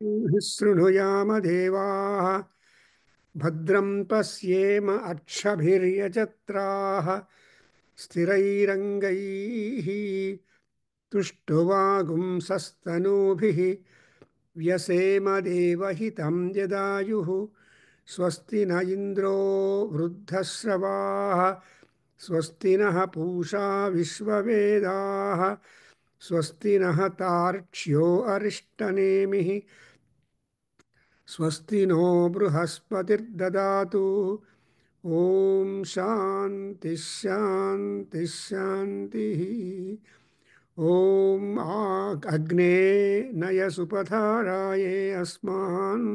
शृणुयाम देवाः भद्रं पश्येम अक्षभिर्यजत्राः स्थिरैरङ्गैः तुष्टुवागुंसस्तनूभिः व्यसेम देवहितं यदायुः स्वस्ति न इन्द्रो वृद्धश्रवाः स्वस्ति नः पूषा विश्ववेदाः स्वस्ति नः तार्क्ष्यो अरिष्टनेमिः स्वस्ति नो बृहस्पतिर्ददातु ॐ शान्ति शान्ति शान्तिः ॐ अग्ने नय सुपथाराये अस्मान्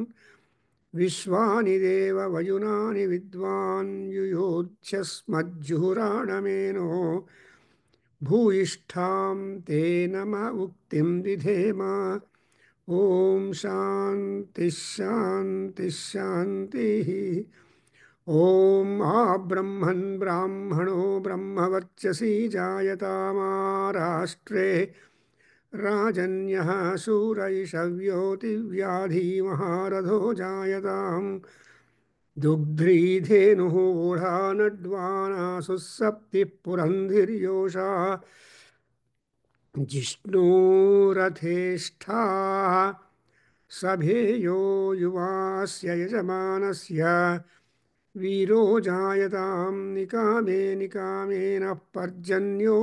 विश्वानि देव वयुनानि विद्वान् युयोध्य स्मज्जुहुराणमेनो भूयिष्ठां तेन म उक्तिं विधेम ॐ शान्ति शान्ति शान्तिः ॐ ब्रह्मन् ब्राह्मणो ब्रह्मवर्चसि जायतामाराष्ट्रे राजन्यः शूरैषव्योतिव्याधीमहारथो जायताम् दुग्ध्रीधेनुः ओढानड्वानासुः सप्तिः पुरन्धिर्योषा जिष्णुरथेष्ठाः सभेयो युवास्य यजमानस्य वीरो जायतां निकामे निकामेन पर्जन्यो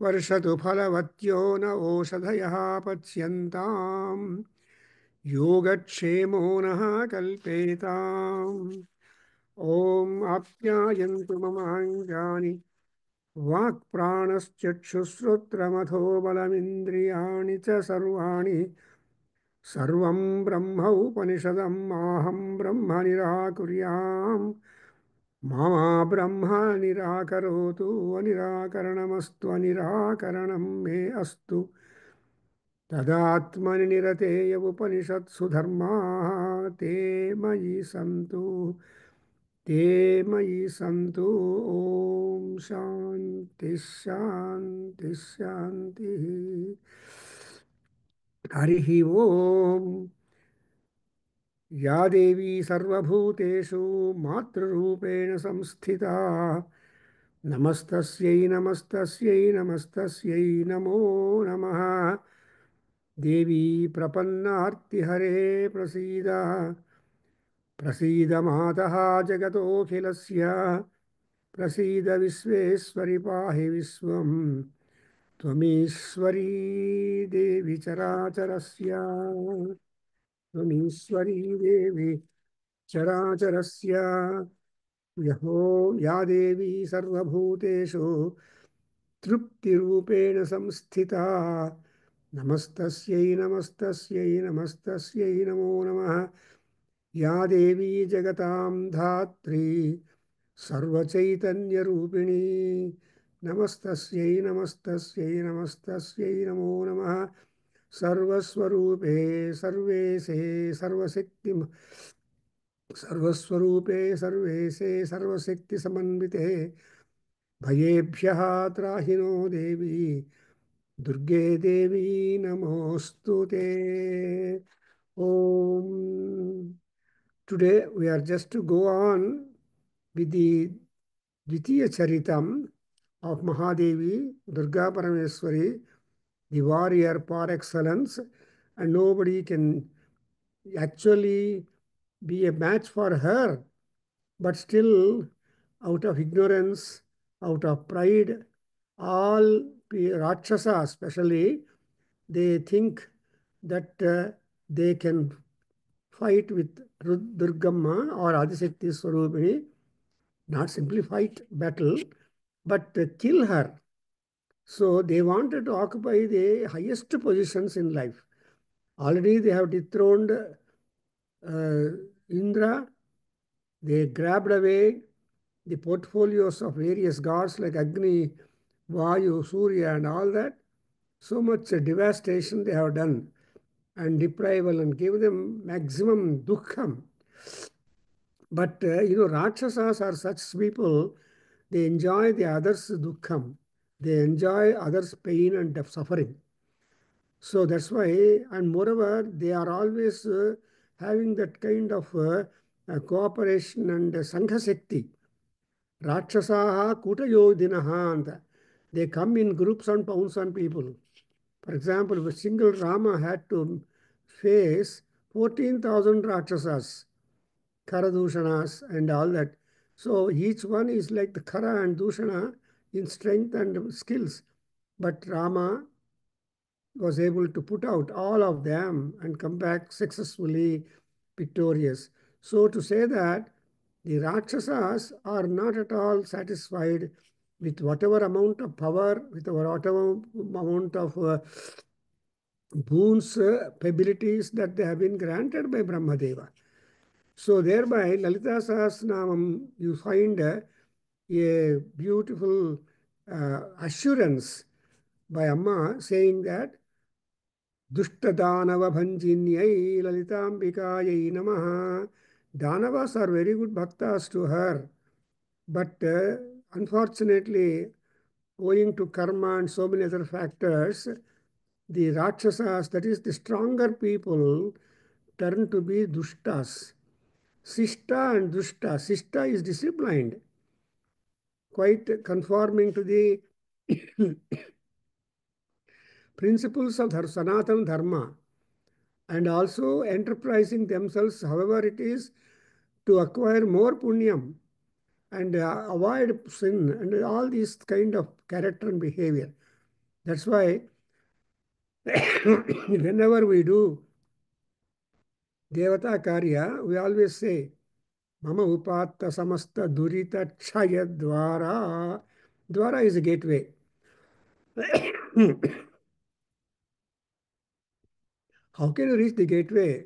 वर्षतु फलवत्यो न ओषधयः पच्यन्ताम् योगक्षेमो नः कल्पेताम् ॐ आप्यायन्तु ममाङ्गानि वाक्प्राणश्चक्षुश्रोत्रमथो बलमिन्द्रियाणि च सर्वाणि सर्वं ब्रह्म उपनिषदं माहं ब्रह्म निराकुर्याम् मा ब्रह्म निराकरोतु अनिराकरणमस्तु अनिराकरणं मे अस्तु तदात्मनि निरतेय उपनिषत्सु धर्माः ते मयि सन्तु ते मयि सन्तु ॐ शान्ति शान्ति शान्तिः हरिः ॐ या देवी सर्वभूतेषु मातृरूपेण संस्थिता नमस्तस्यै नमस्तस्यै नमस्तस्यै नमो नमः देवी प्रपन्नार्तिहरे प्रसीद प्रसीद मातः जगतोऽखिलस्य प्रसीद विश्वेश्वरि पाहि विश्वं त्वमीश्वरी देवी चराचरस्य त्वमीश्वरी देवी चराचरस्य यहो या देवी सर्वभूतेषु तृप्तिरूपेण संस्थिता नमस्तस्यै नमस्तस्यै नमस्तस्यै नमो नमः या देवी जगतां धात्री सर्वचैतन्यरूपिणी नमस्तस्यै नमस्तस्यै नमस्तस्यै नमो नमः सर्वस्वरूपे सर्वेशे सर्वशक्ति सर्वस्वरूपे सर्वेशे सर्वशक्तिसमन्विते भयेभ्यः त्राहिनो देवी दुर्गे देवी नमोऽस्तु ते ॐ Today we are just to go on with the Dvitiya Charitam of Mahadevi, Durga Parameswari, the warrior par excellence, and nobody can actually be a match for her, but still out of ignorance, out of pride, all Rakshasa especially, they think that they can fight with Durgamma or Adishakti Swarupini, not simply fight battle, but kill her. So they wanted to occupy the highest positions in life. Already they have dethroned Indra. They grabbed away the portfolios of various gods like Agni, Vayu, Surya and all that. So much devastation they have done and deprival and give them maximum dukkham. But Rakshasas are such people, they enjoy the others' dukkham. They enjoy others' pain and suffering. So that's why, and moreover, they are always having that kind of cooperation and Sangha Shakti. Rakshasaha Kutayodhinaha anta. They come in groups and pounce on people. For example, a single Rama had to face 14,000 Rakshasas, Kara-dushanas and all that. So each one is like the Kara and Dushana in strength and skills. But Rama was able to put out all of them and come back successfully victorious. So to say that the Rakshasas are not at all satisfied with whatever amount of power, with whatever amount of boons, abilities that they have been granted by Brahmadeva. So thereby, Lalita Sahasranamam, you find a beautiful assurance by Amma saying that Dushtadhanava Bhanjinyai Lalitambikayai Namaha. Danavas are very good bhaktas to her, but unfortunately, owing to karma and so many other factors, the Rakshasas, that is the stronger people, turn to be Dushtas. Sishta and Dushta. Sishta is disciplined, quite conforming to the principles of Sanatana Dharma, and also enterprising themselves, however it is, to acquire more punyam and avoid sin and all these kind of character and behavior. That's why whenever we do Devata Karya, we always say, Mama Upatta Samasta Durita Chaya Dwara. Dwara is a gateway. How can you reach the gateway?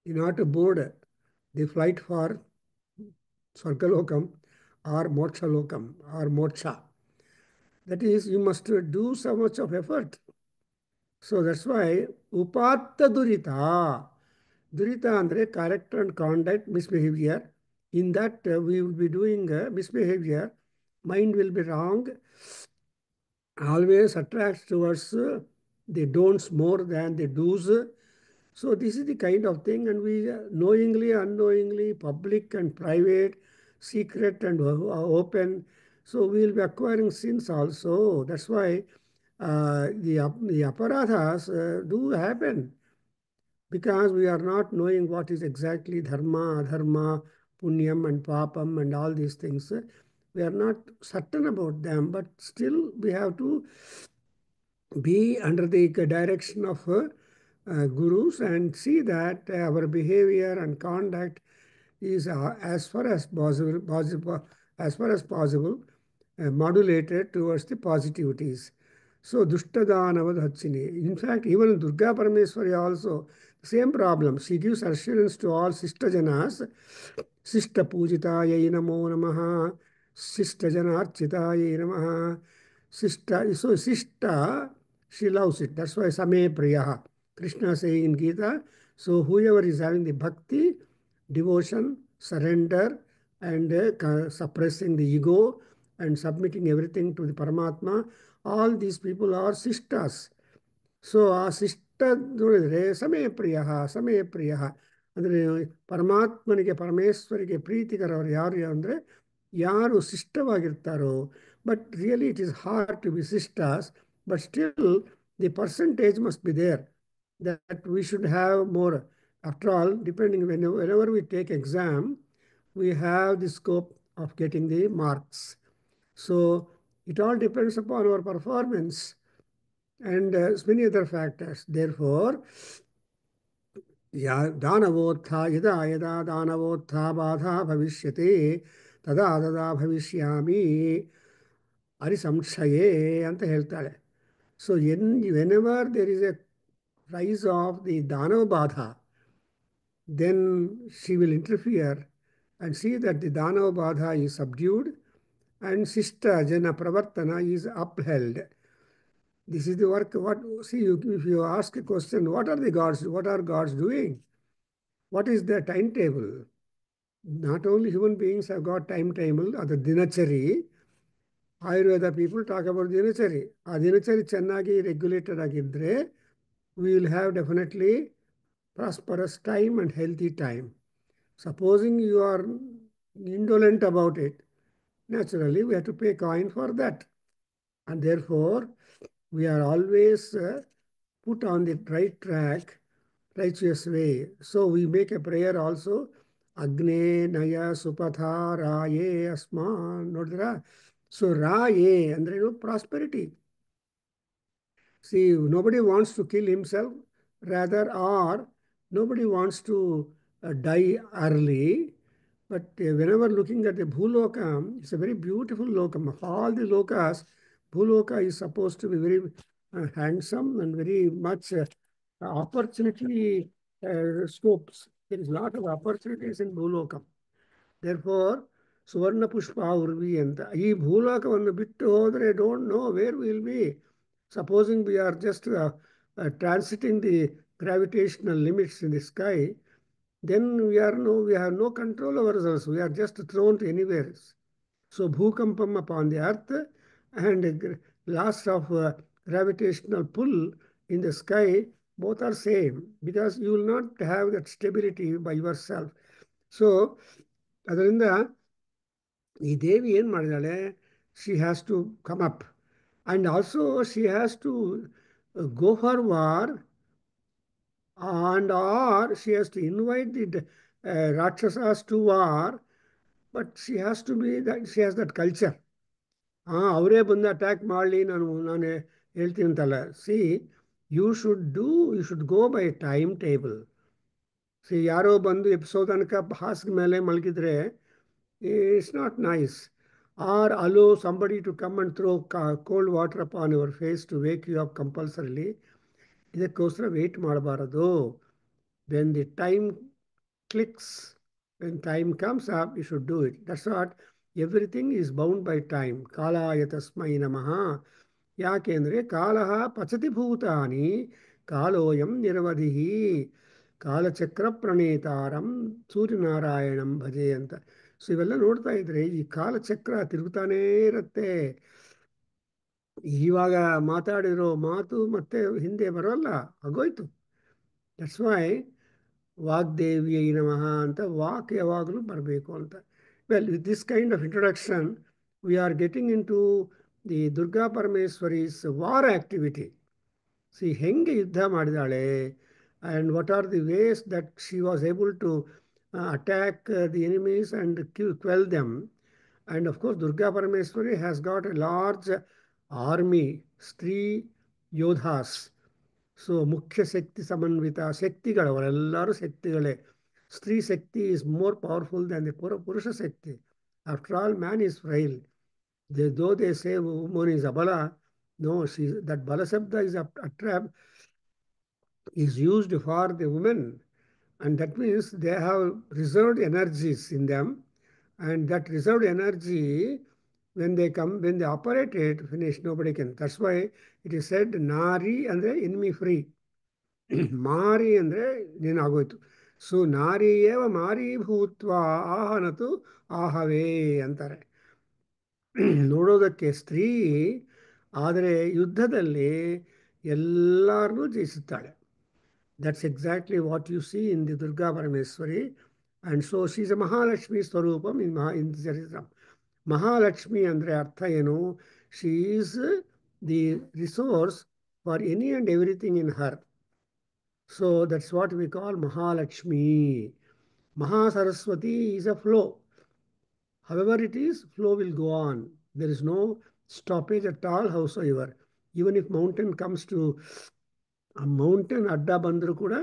In order to board the flight for Swargalokam or Moksha Lokam or Moksha. That is, you must do so much of effort. So that's why Upatta Durita. Durita andre character and conduct, misbehavior. In that we will be doing misbehavior. Mind will be wrong. Always attracts towards the don'ts more than the do's. So this is the kind of thing, and we knowingly, unknowingly, public and private, secret and open. So we will be acquiring sins also. That's why the aparadhas do happen because we are not knowing what is exactly dharma, adharma, punyam and papam and all these things. We are not certain about them, but still we have to be under the direction of gurus and see that our behavior and conduct is as far as possible modulated towards the positivities. So Dushtadhanavadhachini. In fact, even Durga Parameswari also, same problem. She gives assurance to all sister janas. Sista Pujitayai Namo Namaha. Sista Janarchitayai Namaha. Sista, so Sista, she loves it. That's why Same Priyaha. Krishna saying in Gita, so whoever is having the bhakti, devotion, surrender, and suppressing the ego and submitting everything to the Paramatma, all these people are sisters. So ಆ ಶಿಷ್ಟ ನೋಡಿದರೆ ಸಮಯ ಪ್ರಿಯ ಸಮಯ ಪ್ರಿಯ ಅಂದರೆ ಪರಮಾತ್ಮನಿಗೆ ಪರಮೇಶ್ವರಿಗೆ ಪ್ರೀತಿಕರವರು ಯಾರು ಅಂದರೆ ಯಾರು ಶಿಷ್ಟವಾಗಿರ್ತಾರೋ but really it is hard to be sisters but still the percentage must be there that we should have more after all depending whenever we take exam we have the scope of getting the marks so it all depends upon our performance and many other factors. Therefore, danavotha yada yada danavotha badha bhavishyate tada tada bhavishyami arisamshaye anta ಹೇಳ್ತಾಳೆ. So whenever there is a rise of the danava badha, then she will interfere and see that the danava badha is subdued and sista jana pravartana is upheld. This is the work. If you ask a question, what are the gods? What are gods doing? What is their timetable? Not only human beings have got timetable or the dinachari. Ayurveda people talk about ದಿನಚರಿ. ಆ ದಿನಚರಿ ಚೆನ್ನಾಗಿ regulated ಆಗಿದ್ದರೆ we will have definitely prosperous time and healthy time. Supposing you are indolent about it, naturally we have to pay coin for that. And therefore, we are always put on the right track, righteous way. So we make a prayer also. Agne Naya Supatha Raye Asman. Nodra. So Raye, andre prosperity. See, nobody wants to kill himself, rather, or nobody wants to die early. But whenever looking at the Bhuloka, it's a very beautiful lokam. Of all the lokas, Bhuloka is supposed to be very handsome and very much opportunity scopes. There is a lot of opportunities in Bhulokam. Therefore, ಸುವರ್ಣ ಪುಷ್ಪ ಉರ್ವಿ ಅಂತ ಈ ಭೂಲೋಕವನ್ನು ಬಿಟ್ಟು ಹೋದರೆ don't know where will be. Supposing we are just transiting the gravitational limits in the sky, then we have no control over ourselves. We are just thrown to anywhere. So bhukampam upon the earth and loss of gravitational pull in the sky, both are same, because you will not have that stability by yourself. So ಅದರಿಂದ ಈ ದೇವಿ ಏನು ಮಾಡಿದಾಳೆ, she has to come up and also she has to go for war, and or she has to invite the Rakshasas to war, but she has to be that, she has that culture. ಅವರೇ ಬಂದು attack ಮಾಡಲಿ, ನಾನು ಹೇಳ್ತೀನಿ ಅಂತಲ್ಲ. See you should go by time table. See ಯಾರೋ ಬಂದು episode ತನಕ ಹಾಸಿಗೆ ಮೇಲೆ ಮಲಗಿದ್ರೆ it's not nice. Or allow somebody to come and throw cold water up on your face to wake you up compulsorily. ಇದಕ್ಕೋಸ್ಕರ ವೆಯ್ಟ್ ಮಾಡಬಾರದು. When the time clicks, when time comes up, you should do it. That's what, everything is bound by time. Kalaya tasmai namaha. ಯಾಕೆಂದರೆ ಕಾಲಃ ಪಚತಿ ಭೂತಾನಿ ಕಾಲೋಯಂ ನಿರವಧಿಹಿ ಕಾಲಚಕ್ರ ಪ್ರಣೇತಾರಂ ಸೂರ್ಯನಾರಾಯಣಂ ಭಜೆ ಅಂತ. So ಇವೆಲ್ಲ ನೋಡ್ತಾ ಇದ್ರೆ ಈ ಕಾಲಚಕ್ರ ತಿರುಗುತ್ತಾನೇ ಇರುತ್ತೆ. ಇವಾಗ ಮಾತಾಡಿರೋ ಮಾತು ಮತ್ತೆ ಹಿಂದೆ ಬರೋಲ್ಲ, ಆಗೋಯ್ತು. ದಟ್ಸ್ ವೈ ವಾಗ್ದೇವಿಯೈ ನಮಃ ಅಂತ ವಾಕ್ ಯಾವಾಗಲೂ ಬರಬೇಕು ಅಂತ. Well, with this kind of introduction we are getting into the Durga Parameshwari's war activity. See ಹೆಂಗೆ ಯುದ್ಧ ಮಾಡಿದಾಳೆ, and what are the ways that she was able to attack the enemies and quell them. And of course Durga Parameshwari has got a large army, stri yodhas. So ಮುಖ್ಯ ಶಕ್ತಿ ಸಮನ್ವಿತ ಶಕ್ತಿಗಳು, ಅವರೆಲ್ಲರೂ ಶಕ್ತಿಗಳೇ. ಸ್ತ್ರೀ ಶಕ್ತಿ is more powerful than the ಪುರುಷ ಶಕ್ತಿ. After all man is frail. Though they say woman is abala, no, that bala shabda is used for the women, and that means they have reserved energies in them, and that reserved energy, when they operate it, finish, nobody can. That's why it is said nari andre enemy free. ಮಾರಿ ಅಂದರೆ ನೀನಾಗೋಯ್ತು. So ನಾರಿಯೇವ ಮಾರಿ ಭೂತ್ವ ಆಹನತು ಆಹವೇ ಅಂತಾರೆ. ನೋಡೋದಕ್ಕೆ ಸ್ತ್ರೀ, ಆದರೆ ಯುದ್ಧದಲ್ಲಿ ಎಲ್ಲರನ್ನೂ ಜಯಿಸುತ್ತಾಳೆ. That's exactly what you see in the Durga Parameshwari. And so she is a Mahalakshmi ಸ್ವರೂಪಂ ಇನ್ ಚರಿತ್ರ. ಮಹಾಲಕ್ಷ್ಮಿ ಅಂದರೆ ಅರ್ಥ ಏನು? She is the resource for any and everything in her. So that's what we call Mahalakshmi. Mahasaraswati is a flow. However it is, flow will go on. There is no stoppage at all, howsoever. Even if mountain comes to a mountain, adda bandru kuda,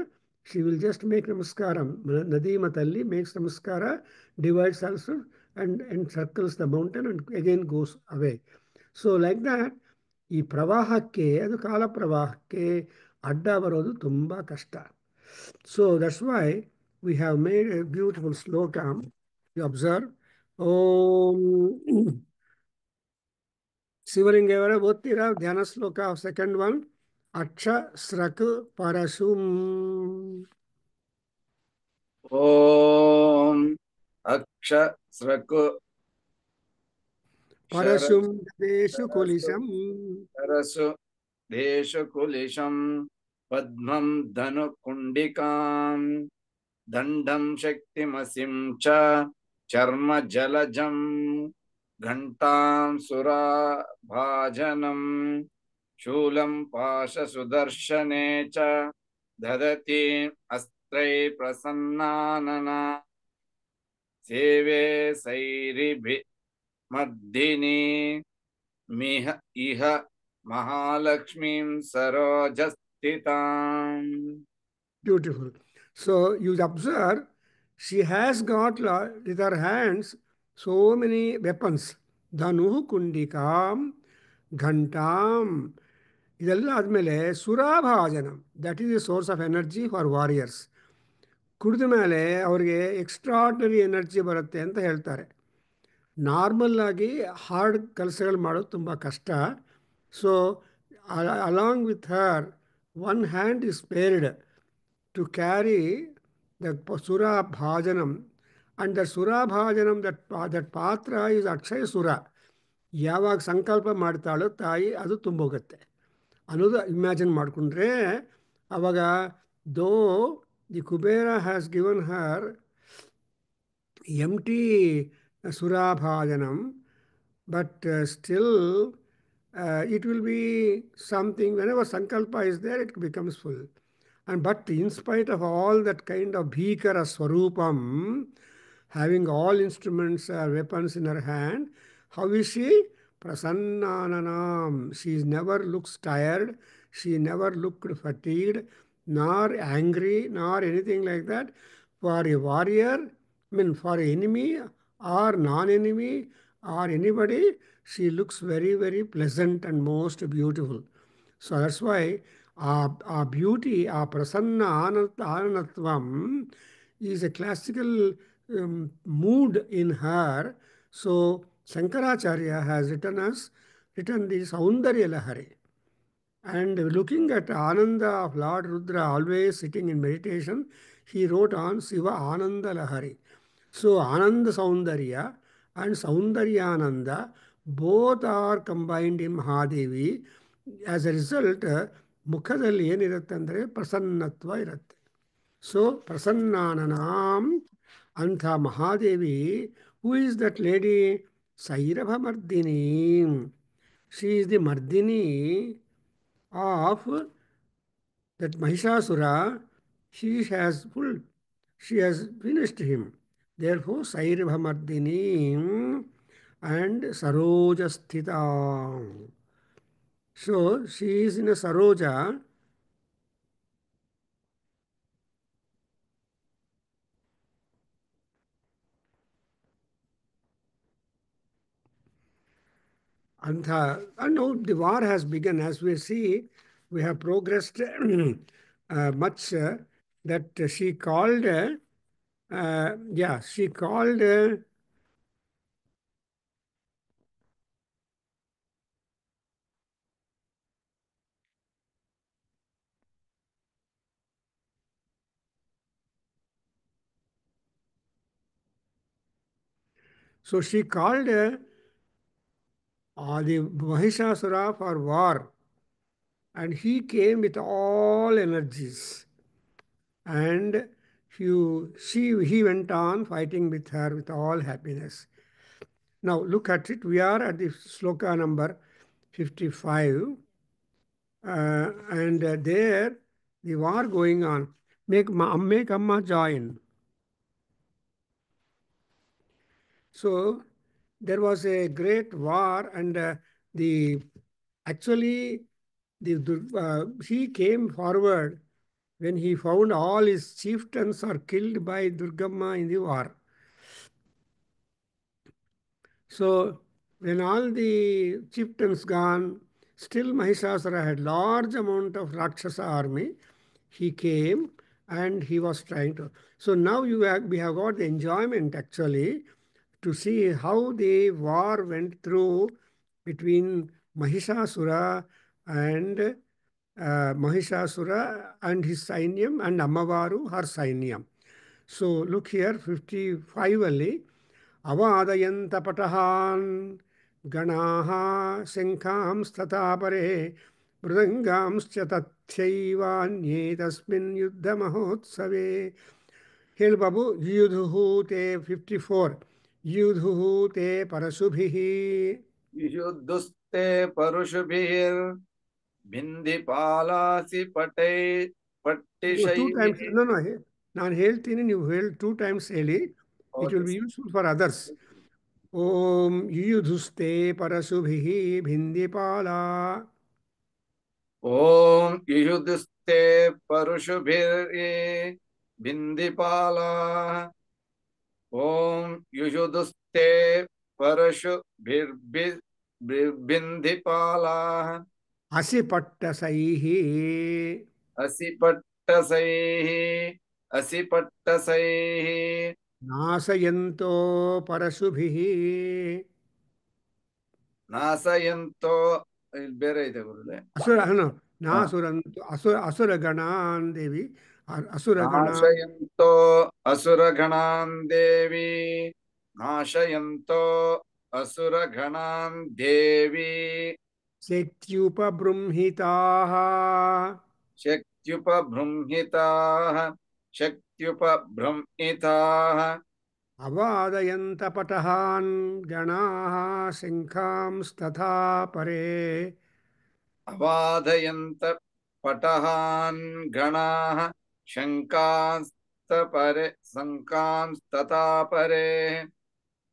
she will just make namaskaram. Nadimatalli makes namaskara, divides also, and circles the mountain and again goes away. So like that, ಈ ಪ್ರವಾಹಕ್ಕೆ, ಅದು ಕಾಲ ಪ್ರವಾಹಕ್ಕೆ ಅಡ್ಡ ಬರೋದು ತುಂಬ ಕಷ್ಟ. So that's why we have made a beautiful shloka. You observe. ಓಂ ಶಿವಲಿಂಗವರ ಓದ್ತೀರಾ ಧ್ಯಾನ ಶ್ಲೋಕ? ಸೆಕೆಂಡ್ ಒನ್, ಅಕ್ಷ ಸ್ರಕ್ ಪರಶುಂ. ಓಂ ಅಕ್ಷ ಸ್ರಕ್ Parasum Deshu शरसु Kulisham. शरसु देशकुलिशं पद्मं धनुकुण्डिकां दण्डं शक्तिमसिं च चर्मजलजं घण्टां सुराभाजनं शूलं पाशसुदर्शने च ददति अस्त्रै प्रसन्नानना सेवे सैरिभिमर्दिनी मिह इह महालक्ष्मीं सरोजस्थिताम्. Beautiful. So you observe, she has got with her hands so many weapons. Dhanu, Kundikam, Ghantam. ಇದೆಲ್ಲ ಆದಮೇಲೆ ಸುರಾಭಾಜನ that is a source of energy for warriors. ಕುಡಿದ ಮೇಲೆ ಅವ್ರಿಗೆ ಎಕ್ಸ್ಟ್ರಾರ್ಡಿನರಿ ಎನರ್ಜಿ ಬರುತ್ತೆ ಅಂತ ಹೇಳ್ತಾರೆ. ನಾರ್ಮಲ್ ಆಗಿ ಹಾರ್ಡ್ ಕೆಲಸಗಳು ಮಾಡೋದು ತುಂಬ ಕಷ್ಟ. So along with her one hand is spared to carry the Sura Bhajanam. And the Sura Bhajanam, that Patra is Akshaya Sura. ಯಾವಾಗ ಸಂಕಲ್ಪ ಮಾಡ್ತಾಳೋ ತಾಯಿ ಅದು ತುಂಬೋಗುತ್ತೆ ಅನ್ನೋದು ಇಮ್ಯಾಜಿನ್ ಮಾಡಿಕೊಂಡ್ರೆ ಅವಾಗ though the Kubera has given her empty ಸುರಾಭಾಜನಂ but still it will be something whenever sankalpa is there it becomes full. And but in spite of all that kind of bhikara swarupam, having all instruments or weapons in her hand, how is she? Prasannananam. She never looks tired. She never looked fatigued, nor angry, nor anything like that. For a warrior, I mean for an enemy or non-enemy or anybody, she looks very, very pleasant and most beautiful. So that's why our beauty, our prasanna anatvam is a classical mood in her. So Shankaracharya has written the Saundarya Lahari. And looking at Ananda of Lord Rudra always sitting in meditation, he wrote on Siva Ananda Lahari. So Ananda Saundarya and Saundaryananda both are combined in Mahadevi. As a result, ಮುಖದಲ್ಲಿ ಏನಿರುತ್ತೆ ಅಂದರೆ ಪ್ರಸನ್ನತ್ವ ಇರುತ್ತೆ. So ಪ್ರಸನ್ನಾನನಾಂ ಅಂಥ ಮಹಾದೇವಿ, who is that lady? ಸೈರಭ ಮರ್ದಿನಿ. She is the ಮರ್ದಿನಿ of that Mahishasura. She has finished him. Therefore, Sairabhamardini and Sarojasthita. So, she is in a Saroja. And now the war has begun. As we see, we have progressed much that she called, she called the Mahishasura for war, and he came with all energies. And he went on fighting with her with all happiness. Now look at it. We are at the sloka number 55. And there the war going on. Make Amma join. So there was a great war, and he came forward when he found all his chieftains are killed by Durgamma in the war. So when all the chieftains gone, still Mahishasura had large amount of Rakshasa army. He came and he was trying to. So now we have got the enjoyment actually to see how the war went through between Mahishasura and his Sainyam and Ammavaru her Sainyam. So look here, 55 ಅಲ್ಲಿ ಅವದಯಂತ ಪಟಹಾನ್ ಗಣಾಃ ಶಂಖಾಂಸ್ತಥಾ ಪರೇ ಮೃದಂಗಾಂಶ್ಚ ತಥೈವಾನ್ಯೇ ತಸ್ಮಿನ್ ಯುದ್ಧ ಮಹೋತ್ಸವೇ. ಹೇಳು ಬಾಬು. ಯುಯುಧುಃ ತೇ 54. ಯುಯುಧುಃ ತೇ ಪರಶುಭಿಃ युयुधुस्ते परुषुभिर्भिन्धिपालासि ಟೂ पट्टिशैः ಟೈಮ್ಸ್. ನೋ ನಾನು ಹೇಳ್ತೀನಿ, ನೀವು ಹೇಳಿ 2 times ಹೇಳಿ. It will be useful for others. ಓಂ ಯುಯುಧುಸ್ತೆ ಪರಶುಭಿಃ ಭಿಂದಿಪಾಲಾ. ॐ युयुधुस्ते परुषुभिर्भिन्धिपालाः ॐ युयुधुस्ते परशुभिर्भिन्धिपालाः ಹಸಿಪಟ್ಟಸೈಃ असिपट्टसैः असिपट्टसैः ನಾಸಯಂತೋ ಪರಶುಭಿಃ नाशयन्तो ಇಲ್ಲಿ ಬೇರೆ ಇದೆ ಗುರುಗಳೇ. ನಾಸುರಂತು ಅಸುರಗಣಾನ್ ದೇವಿ. ಅಸುರಗಣ नाशयन्तो असुरगणान् देवी नाशयन्तो असुरगणान् देवी ಶಕ್ತ್ಯುಪಬೃಂಹಿತಾಃ शक्त्युपबृंहिताः शक्त्युपबृंहिताः ಅವಾದಯಂತ ಪಟಹಾನ್ ಗಣಾಃ ಶಂಖಾಂಸ್ತಥಾ ಪರೇ. अवादयन्त पटहान् गणाः शङ्कांस्तथा परे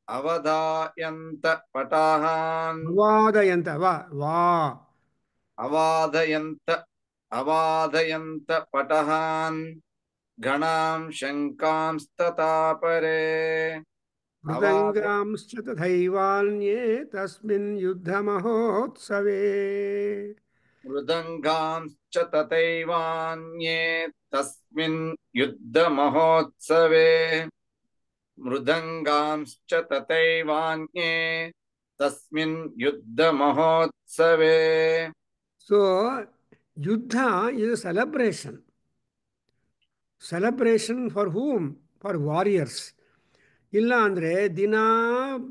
अवधायन्त पटहान् ಅವಾದಯಂತ ವಾ अवादयन्त पटहान् गणां शङ्कांस्तथा परे ಮೃದಂಗಾಂಶ್ಚ ತಥೈವಾನ್ಯೇ ತಸ್ಮಿನ್ ಯುದ್ಧ ಮಹೋತ್ಸವೇ. मृदङ्गांश्च तथैवान्ये तस्मिन् युद्धमहोत्सवे मृदङ्गांश्च तथैवान्ये तस्मिन् युद्धमहोत्सवे. ಸೊ ಯುದ್ಧ is celebration. Celebration for whom? For warriors. ಇಲ್ಲ ಅಂದರೆ ದಿನಾ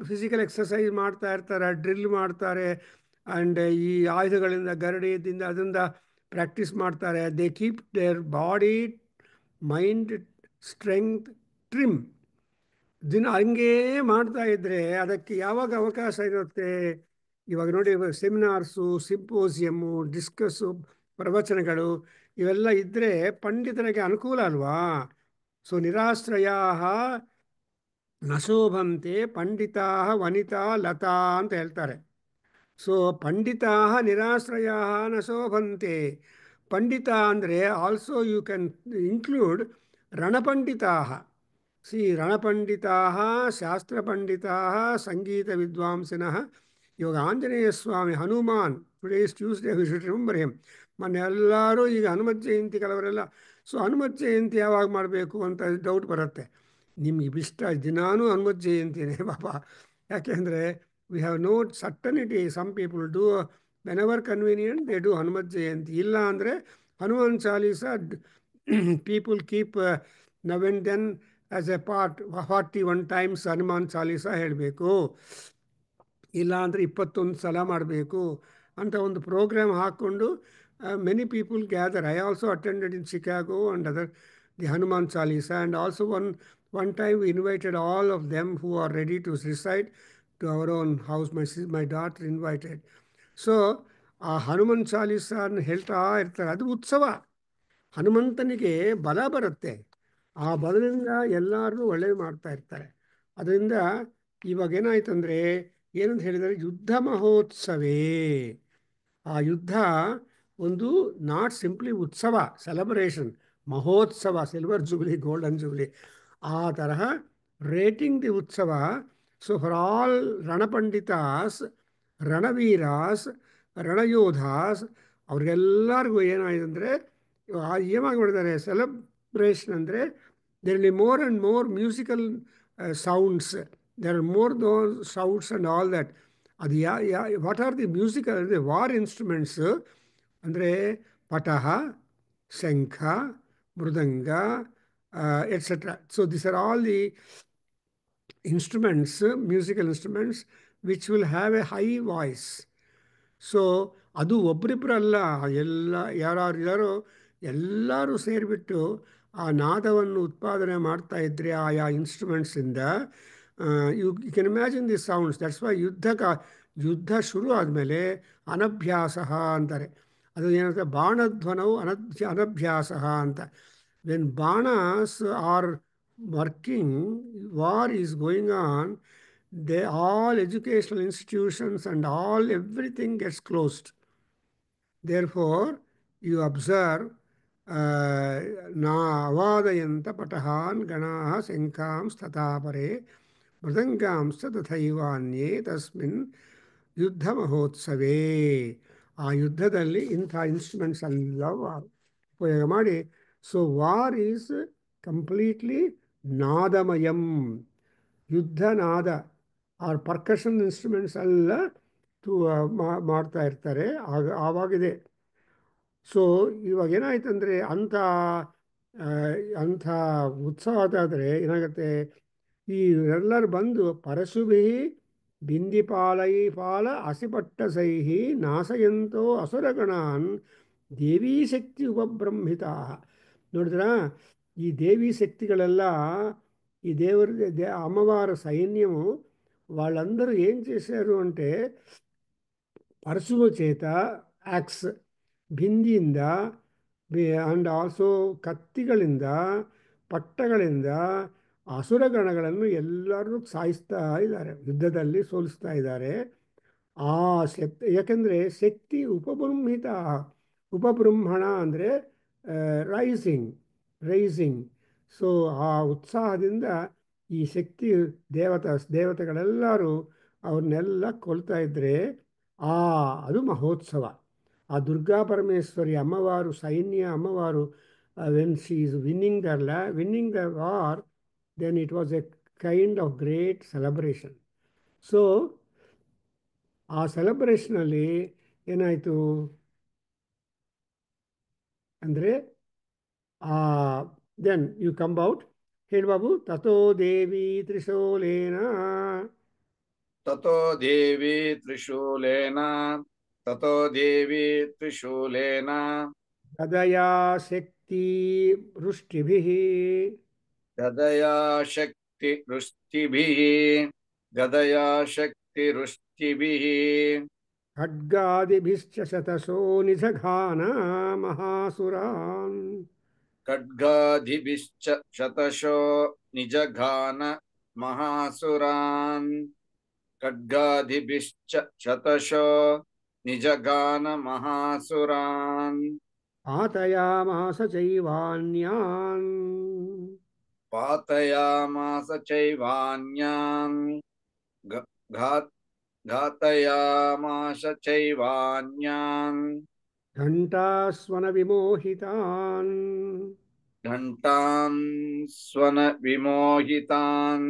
ಫಿಸಿಕಲ್ ಎಕ್ಸಸೈಸ್ ಮಾಡ್ತಾ ಇರ್ತಾರೆ, ಡ್ರಿಲ್ ಮಾಡ್ತಾರೆ, ಆ್ಯಂಡ್ ಈ ಆಯುಧಗಳಿಂದ ಗರಡಿಯಿಂದ ಅದರಿಂದ ಪ್ರಾಕ್ಟೀಸ್ ಮಾಡ್ತಾರೆ. They keep their body mind strength trim. ದಿನ ಹಂಗೇ ಮಾಡ್ತಾ ಇದ್ದರೆ ಅದಕ್ಕೆ ಯಾವಾಗ ಅವಕಾಶ ಇರುತ್ತೆ? ಇವಾಗ ನೋಡಿ, ಸೆಮಿನಾರ್ಸು, ಸಿಂಪೋಸಿಯಮ್ಮು, ಡಿಸ್ಕಸ್ಸು, ಪ್ರವಚನಗಳು ಇವೆಲ್ಲ ಇದ್ದರೆ ಪಂಡಿತರಿಗೆ ಅನುಕೂಲ ಅಲ್ವಾ? ಸೊ ನಿರಾಶ್ರಯಾ ನಶೋಭಂತೆ ಪಂಡಿತಾ ವನಿತಾ ಲತಾ ಅಂತ ಹೇಳ್ತಾರೆ. ಸೊ ಪಂಡಿತಾ ನಿರಾಶ್ರಯಾ ನಶೋಭಂತೆ. ಪಂಡಿತ ಅಂದರೆ ಆಲ್ಸೋ ಯು ಕ್ಯಾನ್ ಇನ್ಕ್ಲೂಡ್ ರಣಪಂಡಿತಾ. ಸಿ ರಣಪಂಡಿತಾ, ಶಾಸ್ತ್ರಪಂಡಿತಾ, ಸಂಗೀತ ವಿದ್ವಾಂಸಿನಃ. ಇವಾಗ Anjaneya Swami, Hanuman, today is Tuesday, we should remember him. ಮೊನ್ನೆ ಎಲ್ಲರೂ ಈಗ ಹನುಮತ್ ಜಯಂತಿ ಕೆಲವರೆಲ್ಲ. ಸೊ ಹನುಮತ್ ಜಯಂತಿ ಯಾವಾಗ ಮಾಡಬೇಕು ಅಂತ ಡೌಟ್ ಬರುತ್ತೆ. ನಿಮ್ಗೆ ಇಷ್ಟ ದಿನಾನೂ ಹನುಮತ್ ಜಯಂತಿನೇ ಪಾಪ. ಯಾಕೆಂದರೆ we have no certainty. Some people do whenever convenient they do Hanumat Jayanti. ಇಲ್ಲ ಅಂದರೆ Hanuman Chalisa people keep now and then as a part 41 times Hanuman Chalisa ಹೇಳಬೇಕು. ಇಲ್ಲ ಅಂದರೆ 21 ಸಲ ಮಾಡಬೇಕು ಅಂತ ಒಂದು ಪ್ರೋಗ್ರಾಮ್ ಹಾಕ್ಕೊಂಡು many people gather. I also attended in Chicago and other the Hanuman Chalisa. And also one time we invited all of them who are ready to recite to our own house. My daughter invited. So ಆ ಹನುಮನ್ ಚಾಲೀಸನ ಹೇಳ್ತಾ ಇರ್ತಾರೆ. ಅದು ಉತ್ಸವ. ಹನುಮಂತನಿಗೆ ಬಲ ಬರುತ್ತೆ. ಆ ಬಲದಿಂದ ಎಲ್ಲರೂ ಒಳ್ಳೆಯದು ಮಾಡ್ತಾ ಇರ್ತಾರೆ. ಅದರಿಂದ ಇವಾಗ ಏನಾಯ್ತಂದರೆ, ಏನಂತ ಹೇಳಿದರೆ, ಯುದ್ಧ ಮಹೋತ್ಸವೇ. ಆ ಯುದ್ಧ ಒಂದು ನಾಟ್ ಸಿಂಪ್ಲಿ ಉತ್ಸವ, ಸೆಲೆಬ್ರೇಷನ್. ಮಹೋತ್ಸವ, ಸಿಲ್ವರ್ ಜೂಬ್ಲಿ, ಗೋಲ್ಡನ್ ಜೂಬ್ಲಿ, ಆ ತರಹ ರೇಟಿಂಗ್ ದಿ ಉತ್ಸವ. ಸೊ ಫಾರ್ ಆಲ್ ರಣಪಂಡಿತಾಸ್, ರಣವೀರಾಸ್, ರಣಯೋಧಾಸ್, ಅವ್ರಿಗೆಲ್ಲರಿಗೂ ಏನಾಗಿದೆ ಅಂದರೆ ಏನಾಗಿ ಮಾಡಿದ್ದಾರೆ ಸೆಲೆಬ್ರೇಷನ್ ಅಂದರೆ there will be more and more musical sounds. There are more though sounds and all that. ಅದು ವಾಟ್ ಆರ್ ದಿ ಮ್ಯೂಸಿಕಲ್ ಅಂದರೆ ವಾರ್ ಇನ್ಸ್ಟ್ರೂಮೆಂಟ್ಸ್ ಅಂದರೆ ಪಟಹ, ಶಂಖ, ಮೃದಂಗ, etc. So these are all the instruments, musical instruments, which will have A high voice. So ಅದು ಒಬ್ಬರಿಬ್ಬರಲ್ಲ, ಎಲ್ಲ ಯಾರು ಎಲ್ಲರೂ ಸೇರಿಬಿಟ್ಟು ಆ ನಾದವನ್ನು ಉತ್ಪಾದನೆ ಮಾಡ್ತಾ ಇದ್ದರೆ ಆಯಾ ಇನ್ಸ್ಟ್ರೂಮೆಂಟ್ಸಿಂದ, you can imagine the sounds. That's why ಯುದ್ಧ ಶುರು ಆದಮೇಲೆ ಅನಭ್ಯಾಸ ಅಂತಾರೆ. ಅದು ಏನಂತ ಬಾಣಧ್ವನವು ಅನಭ್ಯಾಸ ಅಂತ. When banas are working, war is going on, all educational institutions and everything gets closed. Therefore, you observe na avadayanta patahan ganaha senkam statapare mridangam tathaivaanye tasmin ಯುದ್ಧ ಮಹೋತ್ಸವೇ. ಆ ಯುದ್ಧದಲ್ಲಿ ಇಂಥ ಇನ್ಸ್ಟ್ರೂಮೆಂಟ್ಸ್ ಎಲ್ಲ ಉಪಯೋಗ ಮಾಡಿ. ಸೊ ವಾರ್ ಈಸ್ ಕಂಪ್ಲೀಟ್ಲಿ ನಾದಮಯಂ. ಯುದ್ಧ ನಾದ ಆರ್ ಪರ್ಕಷನ್ ಇನ್ಸ್ಟ್ರೂಮೆಂಟ್ಸ್ ಎಲ್ಲ ಮಾಡ್ತಾ ಇರ್ತಾರೆ. ಆವಾಗಿದೆ. ಸೊ ಇವಾಗ ಏನಾಯ್ತಂದರೆ ಅಂಥ ಉತ್ಸಾಹದಾದರೆ ಏನಾಗುತ್ತೆ, ಈ ಎಲ್ಲರೂ ಬಂದು ಪರಶುಭಿ ಬಿಂದಿಪಾಲೈಪಾಲ ಅಸಿಪಟ್ಟಸೈಹಿ ನಾಸಯಂತೋ ಅಸುರಗಣಾನ್ ದೇವೀ ಶಕ್ತಿ ಉಪಬ್ರಹ್ಮಿತಾ. ನೋಡಿದ್ರಾ, ಈ ದೇವಿ ಶಕ್ತಿಗಳೆಲ್ಲ, ఈ అమ్మవారు సైన్యము వాళ్ళందరూ ఏం చేశారు అంటే, పరశువు చేత యాక్స్, ಬಿಂದಿಯಿಂದ ಅಂಡ್ ಆಲ್ಸೋ ಕತ್ತಿಗಳಿಂದ, ಪಟ್ಟಗಳಿಂದ ಅಸುರಗಣಗಳನ್ನು ಎಲ್ಲರೂ ಸಾಯಿಸ್ತಾ ಇದ್ದಾರೆ, ಯುದ್ಧದಲ್ಲಿ ಸೋಲಿಸ್ತಾ ಇದ್ದಾರೆ. ಆ ಯಾಕೆಂದರೆ ಶಕ್ತಿ ಉಪಬ್ರಹ್ಮಿತ. ಉಪಬ್ರಹ್ಮಣ ಅಂದರೆ ರೈಸಿಂಗ್. ಸೊ ಆ ಉತ್ಸಾಹದಿಂದ ಈ ಶಕ್ತಿ ದೇವತೆಗಳೆಲ್ಲರೂ ಅವ್ರನ್ನೆಲ್ಲ ಕೊಲ್ತಾ ಇದ್ದರೆ ಅದು ಮಹೋತ್ಸವ. ಆ ದುರ್ಗಾ ಪರಮೇಶ್ವರಿ ಅಮ್ಮವಾರು, ಸೈನ್ಯ ಅಮ್ಮವಾರು, when she is winning the war, then it was a kind of great celebration. So ಆ ಸೆಲೆಬ್ರೇಷನಲ್ಲಿ ಏನಾಯಿತು ಅಂದರೆ, then you come out. ಹೇಳಿ ಬಾಬು. ತಥೋ ದೇವಿ ತ್ರಿಶೂಲೇನ ತಥೋ ದೇವಿ ತ್ರಿಶೂಲೇನ ತಥೋ ದೇವಿ ತ್ರಿಶೂಲೇನ ಗದಯಾ ಶಕ್ತಿ ವೃಷ್ಟಿಭಿಃ ಗದಯಾ ಶಕ್ತಿ ವೃಷ್ಟಿಭಿಃ ಗದಯಾ ಶಕ್ತಿ ವೃಷ್ಟಿಭಿಃ ಖಡ್ಗಾದಿಭಿಶ್ಚ ಶತಶೋ ನಿಜಘಾನ ಮಹಾಸುರಾನ್ ಖಡ್ಗಾದಿಭಿಶ್ಚ ಶತಶೋ ನಿಜಘಾನ ಮಹಾಸುರಾನ್ ಖಡ್ಗಾದಿಭಿಶ್ಚ ಶತಶೋ ನಿಜಘಾನ ಮಹಾಸುರಾನ್ ಪಾತಯಾಮಾಸ ಚೈವಾನ್ಯಾನ್ ಪಾತಯಾಮಾಸ ಚೈವಾನ್ಯಾನ್ ಘಾತಯಾಮಾಸ ಚೈವಾನ್ಯಾನ್ ಘಂಟಾಸ್ವನ ವಿಮೋಹಿತಾನ್ ಘಂಟಾನ್ ಸ್ವನ ವಿಮೋಹಿತಾನ್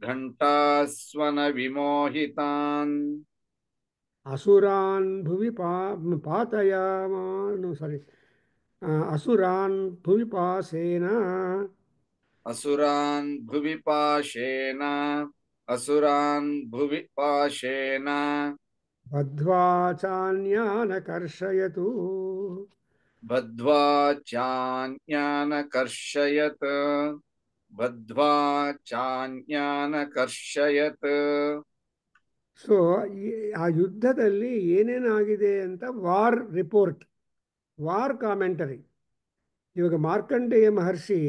ಘಂಟಾಸ್ವನ ವಿಮೋಹಿತಾನ್ ಅಸುರಾನ್ ಭುವಿ ಅಸುರಾನ್ ಭುವಿ ಪಾಸೇನ ಅಸುರಾನ್ ಭುವಿ ಪಾಶೇನ ಅಸುರಾನ್ ಭುವಿ ಪಾಶೇನ ಬದ್ಧ್ವಾ ಚಾನ್ಯಾನ ಕರ್ಷಯತು ಬದ್ಧ್ವಾ ಚಾನ್ಯಾನ ಕರ್ಷಯತ್ ಬದ್ಧ್ವಾ ಚಾನ್ಯಾನ ಕರ್ಷಯತ್. ಸೊ ಆ ಯುದ್ಧದಲ್ಲಿ ಏನೇನಾಗಿದೆ ಅಂತ ವಾರ್ ರಿಪೋರ್ಟ್, ವಾರ್ ಕಾಮೆಂಟರಿ. ಇವಾಗ Markandeya Maharshi,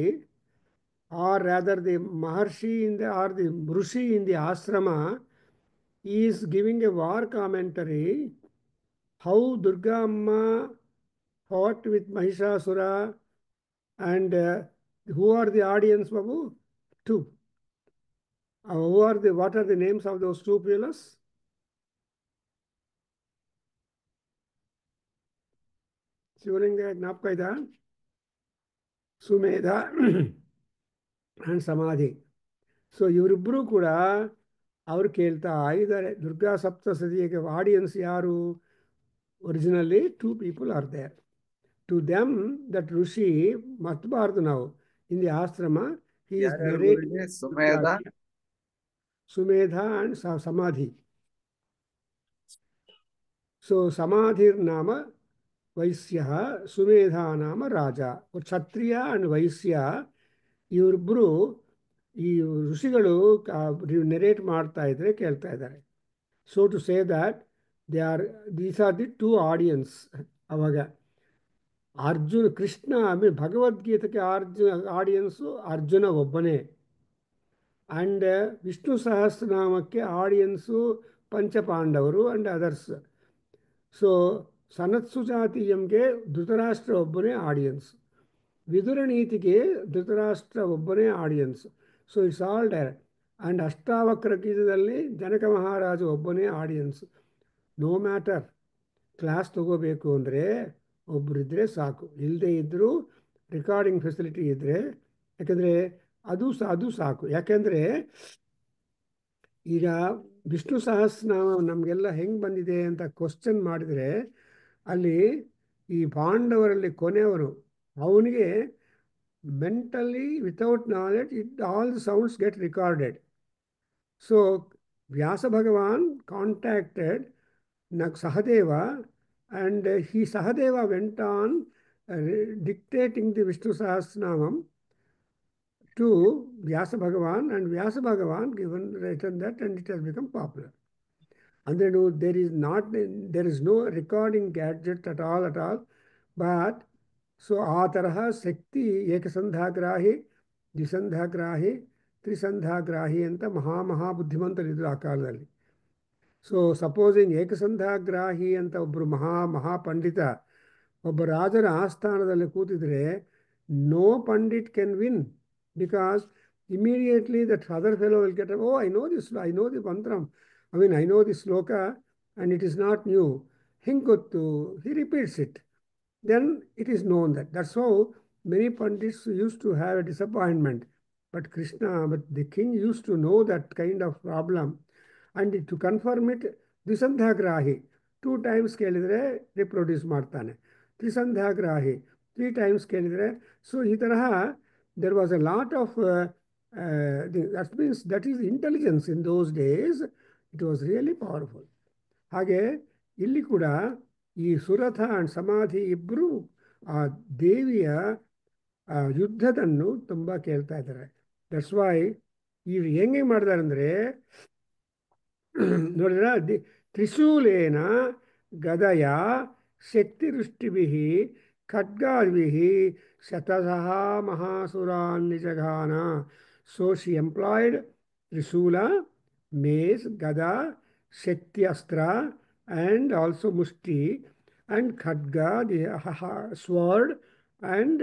or rather the maharshi in the or the rishi in the ashram is giving a war commentary. How Durga Amma fought with Mahishasura, and who are the audience, Babu? Two. What are the names of those two pillars? ಶಿವಲಿಂಗ ಜ್ಞಾಪಕ ಇದಾ? Sumedha and ಸಮಾಧಿ. So ಇವರಿಬ್ಬರೂ ಕೂಡ ಅವರು ಕೇಳ್ತಾ ಇದ್ದಾರೆ. ದುರ್ಗಾ ಸಪ್ತಸತಿಗೆ audience ಯಾರು? Originally two people are there. To them, that Rishi matbārdu now in the ashrama, he is narrating Sumedha Sumedha and Samadhi. So Samadhir Nama Vaisya, Sumedha Nama Raja. Kshatriya and Vaisya, ಇವರಿಬ್ಬರು ಈ ಋಷಿಗಳು narrate ಮಾಡ್ತಾ ಇದ್ರೆ ಕೇಳ್ತಾ ಇದ್ದಾರೆ. So to say that these are the two audience. ಅವಾಗ ಅರ್ಜುನ ಕೃಷ್ಣ ಭಗವದ್ಗೀತೆಗೆ audience Arjuna ಒಬ್ಬನೇ. ಆ್ಯಂಡ್ ವಿಷ್ಣು ಸಹಸ್ರನಾಮಕ್ಕೆ ಆಡಿಯನ್ಸು ಪಂಚಪಾಂಡವರು ಆ್ಯಂಡ್ ಅದರ್ಸ್. ಸೊ ಸನತ್ಸು ಜಾತೀಯಂಗೆ ಧೃತರಾಷ್ಟ್ರ ಒಬ್ಬನೇ ಆಡಿಯನ್ಸ್. ವಿದುರ ನೀತಿಗೆ ಧೃತರಾಷ್ಟ್ರ ಒಬ್ಬನೇ audience. So it's all direct. And Ashtavakra ಗೀತದಲ್ಲಿ ಜನಕ ಮಹಾರಾಜ ಒಬ್ಬನೇ ಆಡಿಯನ್ಸ್. ನೋ ಮ್ಯಾಟರ್, ಕ್ಲಾಸ್ ತಗೋಬೇಕು ಅಂದರೆ ಒಬ್ಬರಿದ್ದರೆ ಸಾಕು. ಇಲ್ಲದೇ ಇದ್ದರೂ ರೆಕಾರ್ಡಿಂಗ್ ಫೆಸಿಲಿಟಿ ಇದ್ದರೆ, ಯಾಕೆಂದರೆ ಅದು ಸಾಕು. ಯಾಕೆಂದರೆ ಈಗ ವಿಷ್ಣು ಸಹಸ್ರನಾಮ ನಮಗೆಲ್ಲ ಹೆಂಗೆ ಬಂದಿದೆ ಅಂತ ಕ್ವಶನ್ ಮಾಡಿದರೆ, ಅಲ್ಲಿ ಈ ಪಾಂಡವರಲ್ಲಿ ಕೊನೆಯವರು, ಅವನಿಗೆ mentally without knowledge all the sounds get recorded. So Vyasa Bhagwan contacted Sahadeva, and Sahadeva went on dictating the Vishnu Sahasranamam to Vyasa Bhagavan, and Vyasa Bhagavan written that, and it has become popular. And then there is no recording gadget at all, but so ಆ ತರಹ ಶಕ್ತಿ ಏಕಸಂಧಾಗ್ರಾಹಿ, ದ್ವಿಸಂಧಾಗ್ರಾಹಿ, ತ್ರಿಸಂಧಾಗ್ರಾಹಿ ಅಂತ ಮಹಾಬುದ್ಧಿಮಂತರಿದ್ರು ಆ ಕಾಲದಲ್ಲಿ. So supposing ಏಕಸಂಧಾಗ್ರಾಹಿ ಅಂತ ಒಬ್ಬರು ಮಹಾಪಂಡಿತ ಒಬ್ಬ ರಾಜರ ಆಸ್ಥಾನದಲ್ಲಿ ಕೂತಿದ್ರೆ, no pandit can win, because immediately that other fellow will get, oh I know the mantram, I know the shloka and it is not new. ಹಿಂಗೆ ಗೊತ್ತು, he repeats it. Then it is known that. That's how many pandits used to have a disappointment. But the king used to know that kind of problem. And to confirm it, Dvisandhagrahi, 2 times ಕೇಳಿದರೆ reproduce ಮಾಡ್ತಾನೆ. Trisandhagrahi, 3 times ಕೇಳಿದರೆ. So ಈ ತರಹ there was a lot of, that means that is intelligence in those days. It was really powerful. ಹಾಗೆ ಇಲ್ಲಿ ಕೂಡ ಈ ಸುರಥ and ಸಮಾಧಿ ಇಬ್ಬರು ಆ ದೇವಿಯ ಯುದ್ಧದನ್ನು ತುಂಬ ಕೇಳ್ತಾ ಇದ್ದಾರೆ. ದಟ್ಸ್ ವೈ ಇವ್ರು ಹೆಂಗೆ ಮಾಡಿದಾರೆ ಅಂದರೆ, ನೋಡಿದ್ರ, ತ್ರಿಶೂಲೇನ ಗದಯ ಶಕ್ತಿವೃಷ್ಟಿಭಿ ಖಡ್ಗಾದ್ಭಿ ಶತಸಃ ಮಹಾಸುರಾನ್ ನಿಜಘಾನ. So she employed trishula, mace, ಗದಾ, ಶಕ್ತಿ ಅಸ್ತ್ರ, and also mushti, and khadga, the sword, and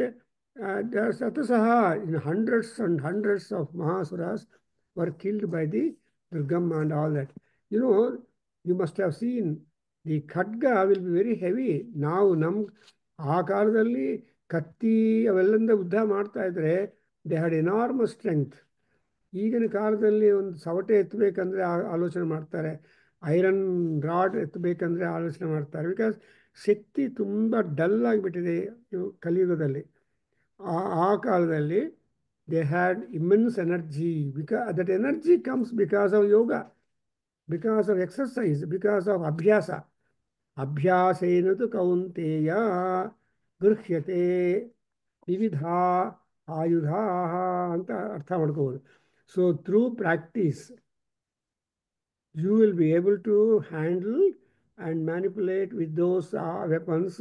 satasaha, hundreds and hundreds of mahasuras were killed by the Durgamma and all that. You must have seen the khadga will be very heavy. ನಾವು ಆ ಕಾಲದಲ್ಲಿ ಕತ್ತಿ ಅವೆಲ್ಲಿಂದ ಯುದ್ಧ ಮಾಡ್ತಾ ಇದ್ರೆ they had enormous strength. ಈಗಿನ ಕಾಲದಲ್ಲಿ ಒಂದು ಸವಟೆ ಎತ್ತಬೇಕಂದ್ರೆ ಆಲೋಚನೆ ಮಾಡ್ತಾರೆ, ಐರನ್ ರಾಡ್ ಎತ್ತಬೇಕಂದ್ರೆ ಆಲೋಚನೆ ಮಾಡ್ತಾರೆ. ಬಿಕಾಸ್ ಶಕ್ತಿ ತುಂಬ ಡಲ್ ಆಗಿಬಿಟ್ಟಿದೆ ಕಲಿಯುಗದಲ್ಲಿ. ಆ ಕಾಲದಲ್ಲಿ they had immense energy. That energy comes because of yoga, because of exercise, because of ಅಭ್ಯಾಸ. ಅಭ್ಯಾಸೇನತು ಕೌಂತೆಯ ಗೃಹ್ಯತೆ ವಿವಿಧ ಆಯುಧ ಅಂತ ಅರ್ಥ ಮಾಡ್ಕೋಬೋದು. So through practice you will be able to handle and manipulate with those weapons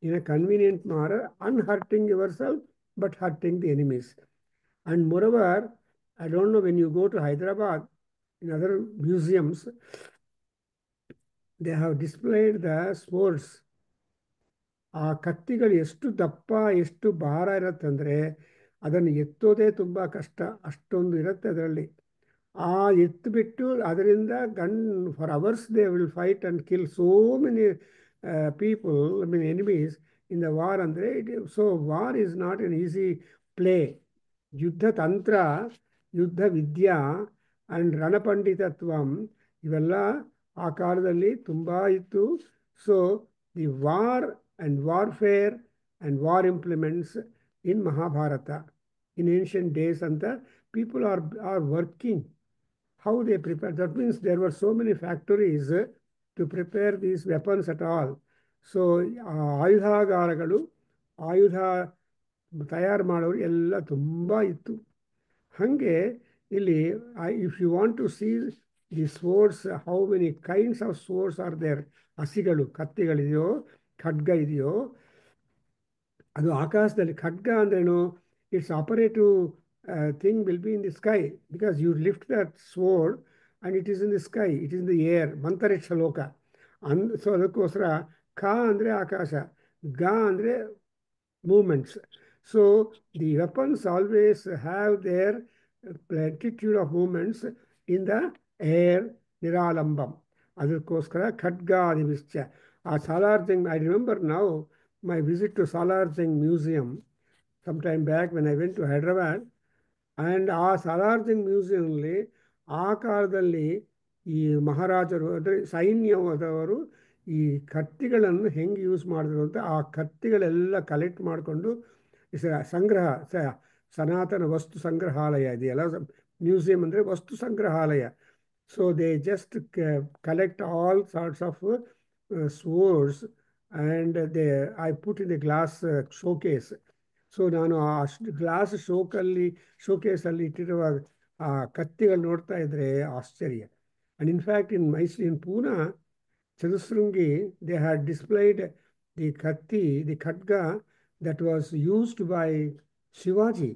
in a convenient manner, unhurting yourself but hurting the enemies. And moreover, I don't know, when you go to Hyderabad, in other museums, they have displayed the swords. ಆ ಕತ್ತಿಗಳು ಎಷ್ಟು ದಪ್ಪ, ಎಷ್ಟು ಭಾರ ಇರುತ್ತಂದರೆ ಅದನ್ನು ಎತ್ತೋದೇ ತುಂಬ ಕಷ್ಟ, ಅಷ್ಟೊಂದು ಇರುತ್ತೆ ಅದರಲ್ಲಿ. ಆ ಎತ್ತಿಬಿಟ್ಟು ಅದರಿಂದ for hours they will fight and kill so many people, enemies in the war. ಅಂದರೆ so war is not an easy play. ಯುದ್ಧ ತಂತ್ರ, ಯುದ್ಧ ವಿದ್ಯಾ ಆ್ಯಂಡ್ ರಣಪಂಡಿತತ್ವಂ ಇವೆಲ್ಲ ಆ ಕಾಲದಲ್ಲಿ ತುಂಬ ಇತ್ತು. So the war and warfare and war implements in Mahabharata, in ancient days ಅಂತ people are working. How they prepare. That means there were so many factories to prepare these weapons at all. So ಆಯುಧಾಗಾರಗಳು, ಆಯುಧ ತಯಾರು ಮಾಡೋರು ಎಲ್ಲ ತುಂಬ ಇತ್ತು. ಹಾಗೆ ಇಲ್ಲಿ if you want to see the swords, how many kinds of swords are there, ಹಸಿಗಳು, ಕತ್ತಿಗಳಿದೆಯೋ, ಖಡ್ಗ ಇದೆಯೋ, ಅದು ಆಕಾಶದಲ್ಲಿ. ಖಡ್ಗ ಅಂದ್ರೇನು? It's operative thing will be in the sky, because you lift that sword and it is in the sky, it is in the air, ಮಂತರಿಕ್ಷ ಲೋಕ. ಸೊ ಅದಕ್ಕೋಸ್ಕರ ಖ ಅಂದರೆ ಆಕಾಶ, ಗ ಅಂದರೆ movements. So the weapons always have their plenitude of movements in the air, niralambam. ಅದಕ್ಕೋಸ್ಕರ ಖಡ್ಗಾದಿವಿಶ್ಚ. ಆ Salar Jung, I remember now my visit to Salar Jung Museum sometime back when I went to Hyderabad. And ಆ ಸಾಲಾರ್ ಜಂಗ್ ಮ್ಯೂಸಿಯಂನಲ್ಲಿ ಆ ಕಾಲದಲ್ಲಿ ಈ ಮಹಾರಾಜರು, ಅಂದರೆ ಸೈನ್ಯದವರು, ಈ ಕತ್ತಿಗಳನ್ನು ಹೆಂಗೆ ಯೂಸ್ ಮಾಡಿದ್ರು ಅಂತ ಆ ಕತ್ತಿಗಳೆಲ್ಲ ಕಲೆಕ್ಟ್ ಮಾಡಿಕೊಂಡು ಸಂಗ್ರಹ, ಸನಾತನ ವಸ್ತು ಸಂಗ್ರಹಾಲಯ ಇದೆಯಲ್ಲ, ಮ್ಯೂಸಿಯಂ ಅಂದರೆ ವಸ್ತು ಸಂಗ್ರಹಾಲಯ. So they just collect all sorts of swords and I put in a glass showcase. So ನಾನು ಆ ಗ್ಲಾಸ್ ಶೋಕೇಸಲ್ಲಿ ಇಟ್ಟಿರುವ ಆ ಕತ್ತಿಗಳು ನೋಡ್ತಾ ಇದ್ರೆ ಆಶ್ಚರ್ಯ. And infact in Poona, Chatushringi, they had displayed the katti, the khadga that was used by Shivaji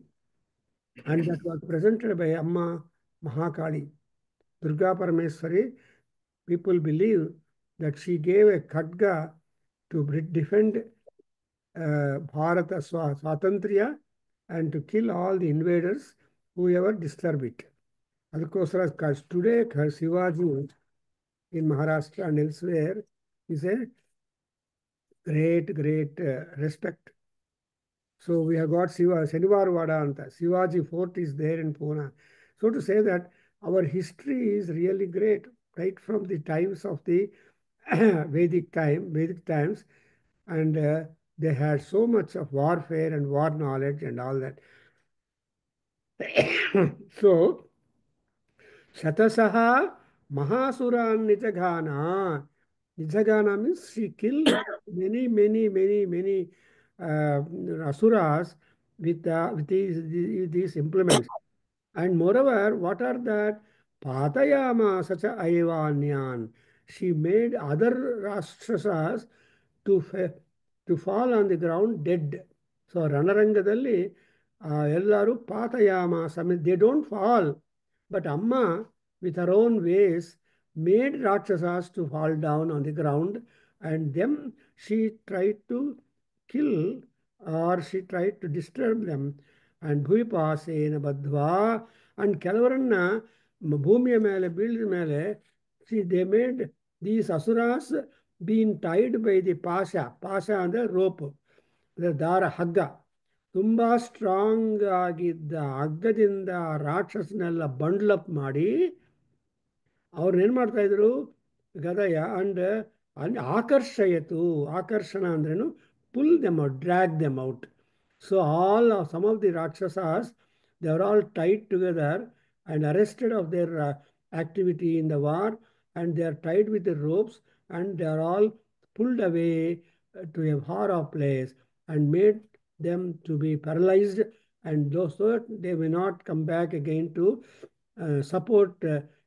and that was presented by Amma Mahakali, Durga Parameswari. People believe that she gave a khadga to defend Bharata Swatantriya and to kill all the invaders whoever disturb it. ಅದಕ್ಕೋಸ್ಕರ today Shivaji in Maharashtra and elsewhere is a great respect. So we have got Shanivarwada anta, Shivaji Fort is there in Pune. So to say that our history is really great, right from the times of the Vedic times, and they had so much of warfare and war knowledge and all that. So Shatasaha Mahasuran Nijagana. Nijagana means she killed many asuras with these implements. And moreover, what are that? Patayama sacha aivanyan. She made other Rakshasas to fall on the ground dead. So Ranarangadalli ellaru Patayama, they don't fall. But Amma, with her own ways, made Rakshasas to fall down on the ground, and them she tried to kill, or she tried to disturb them. And Bhuvipasena Badhva, and ಕೆಲವರನ್ನ ಭೂಮಿಯ ಮೇಲೆ ಬೀಳಿದ ಮೇಲೆ they made these asuras being tied by the pasha ಅಂದರೆ rope, ದಾರ, ಹಗ್ಗ. ತುಂಬ strong ಆಗಿದ್ದ ಹಗ್ಗದಿಂದ ರಾಕ್ಷಸನೆಲ್ಲ ಬಂಡ್ಲಪ್ ಮಾಡಿ ಅವ್ರನ್ನೇನು ಮಾಡ್ತಾಯಿದ್ರು, ಗದಯ ಅಂಡ್ ಆಕರ್ಷಯತು. ಆಕರ್ಷಣ ಅಂದ್ರೇನು? pull them out, drag them out. So some of the Rakshasas, they were all tied together and arrested of their activity in the war, and they are tied with the ropes, and they are all pulled away to a far off place and made them to be paralyzed, and those so they may not come back again to support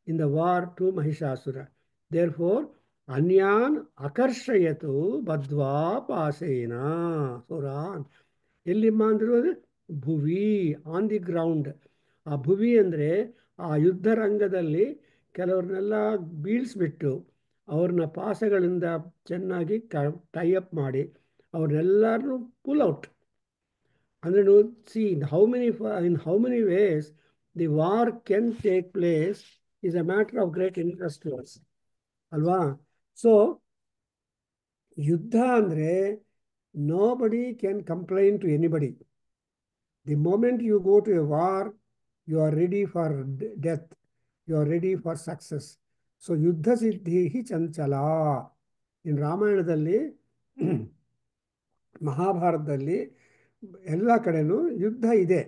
in the war to Mahishasura. Therefore, Anyan Akarshayatu Badhva Pasena. Suran. ಎಲ್ಲಿಮ್ಮ ಅಂದಿರೋದು? ಭುವಿ, on the ground. ಆ ಭುವಿ ಅಂದರೆ ಆ ಯುದ್ಧ ರಂಗದಲ್ಲಿ ಕೆಲವ್ರನ್ನೆಲ್ಲ ಬೀಳಿಸ್ಬಿಟ್ಟು ಅವ್ರನ್ನ ಪಾಸಗಳಿಂದ ಚೆನ್ನಾಗಿ ಟೈಅಪ್ ಮಾಡಿ ಅವ್ರನ್ನೆಲ್ಲರನ್ನೂ ಪುಲ್ ಔಟ್. ಅಂದರೆ see in how many ways the war can take place is a matter of great interest to us, ಅಲ್ವಾ? ಸೊ ಯುದ್ಧ ಅಂದರೆ nobody can complain to anybody. The moment you go to a war, you are ready for death, you are ready for success. So yuddha siddhi chanchala. In ರಾಮಾಯಣದಲ್ಲಿ, ಮಹಾಭಾರತದಲ್ಲಿ ಎಲ್ಲ ಕಡೆನೂ ಯುದ್ಧ ಇದೆ.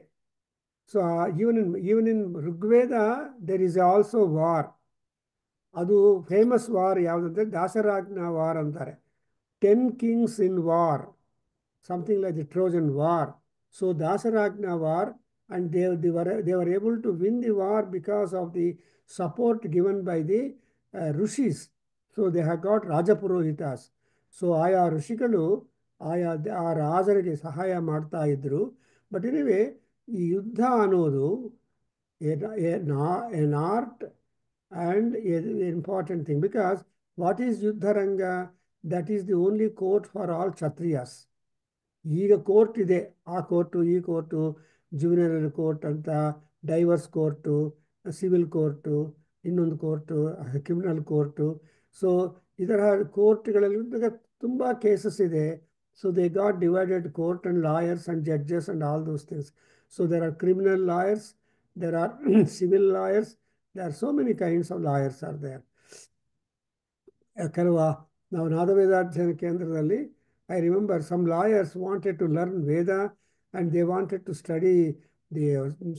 So even in Rigveda there is also war. ಅದು famous war ಯಾವುದಂದ್ರೆ ದಾಸರಾಜ್ಞಾ war ಅಂತಾರೆ. 10 kings in war, something like the Trojan War. So Dasaragna War, and they were able to win the war because of the support given by the Rishis. So they have got Rajapurohitas. So ಆಯಾ ಋಷಿಗಳು ಆ ರಾಜರಿಗೆ ಸಹಾಯ ಮಾಡ್ತಾ ಇದ್ರು. But anyway ಈ ಯುದ್ಧ ಅನ್ನೋದು an art and an important thing, because what is Yuddharanga? That is the only court for all Kshatriyas. ಈಗ ಕೋರ್ಟ್ ಇದೆ, ಆ ಕೋರ್ಟು ಈ ಕೋರ್ಟು, ಜುವಿನಲ್ ಕೋರ್ಟ್ ಅಂತ, ಡೈವರ್ಸ್ ಕೋರ್ಟು, ಸಿವಿಲ್ ಕೋರ್ಟು, ಇನ್ನೊಂದು ಕೋರ್ಟು, ಕ್ರಿಮಿನಲ್ ಕೋರ್ಟು. ಸೊ ಇದರ ಕೋರ್ಟ್ಗಳಲ್ಲಿ ತುಂಬ cases ಇದೆ. So they got divided court and lawyers and judges and all those things. So there are criminal lawyers, there are civil lawyers, there are so many kinds of lawyers are there. ಕೆಲವು ನಾವು ನಾದವೇದಾಧ್ಯಯನ ಕೇಂದ್ರದಲ್ಲಿ I remember some lawyers wanted to learn Veda and they wanted to study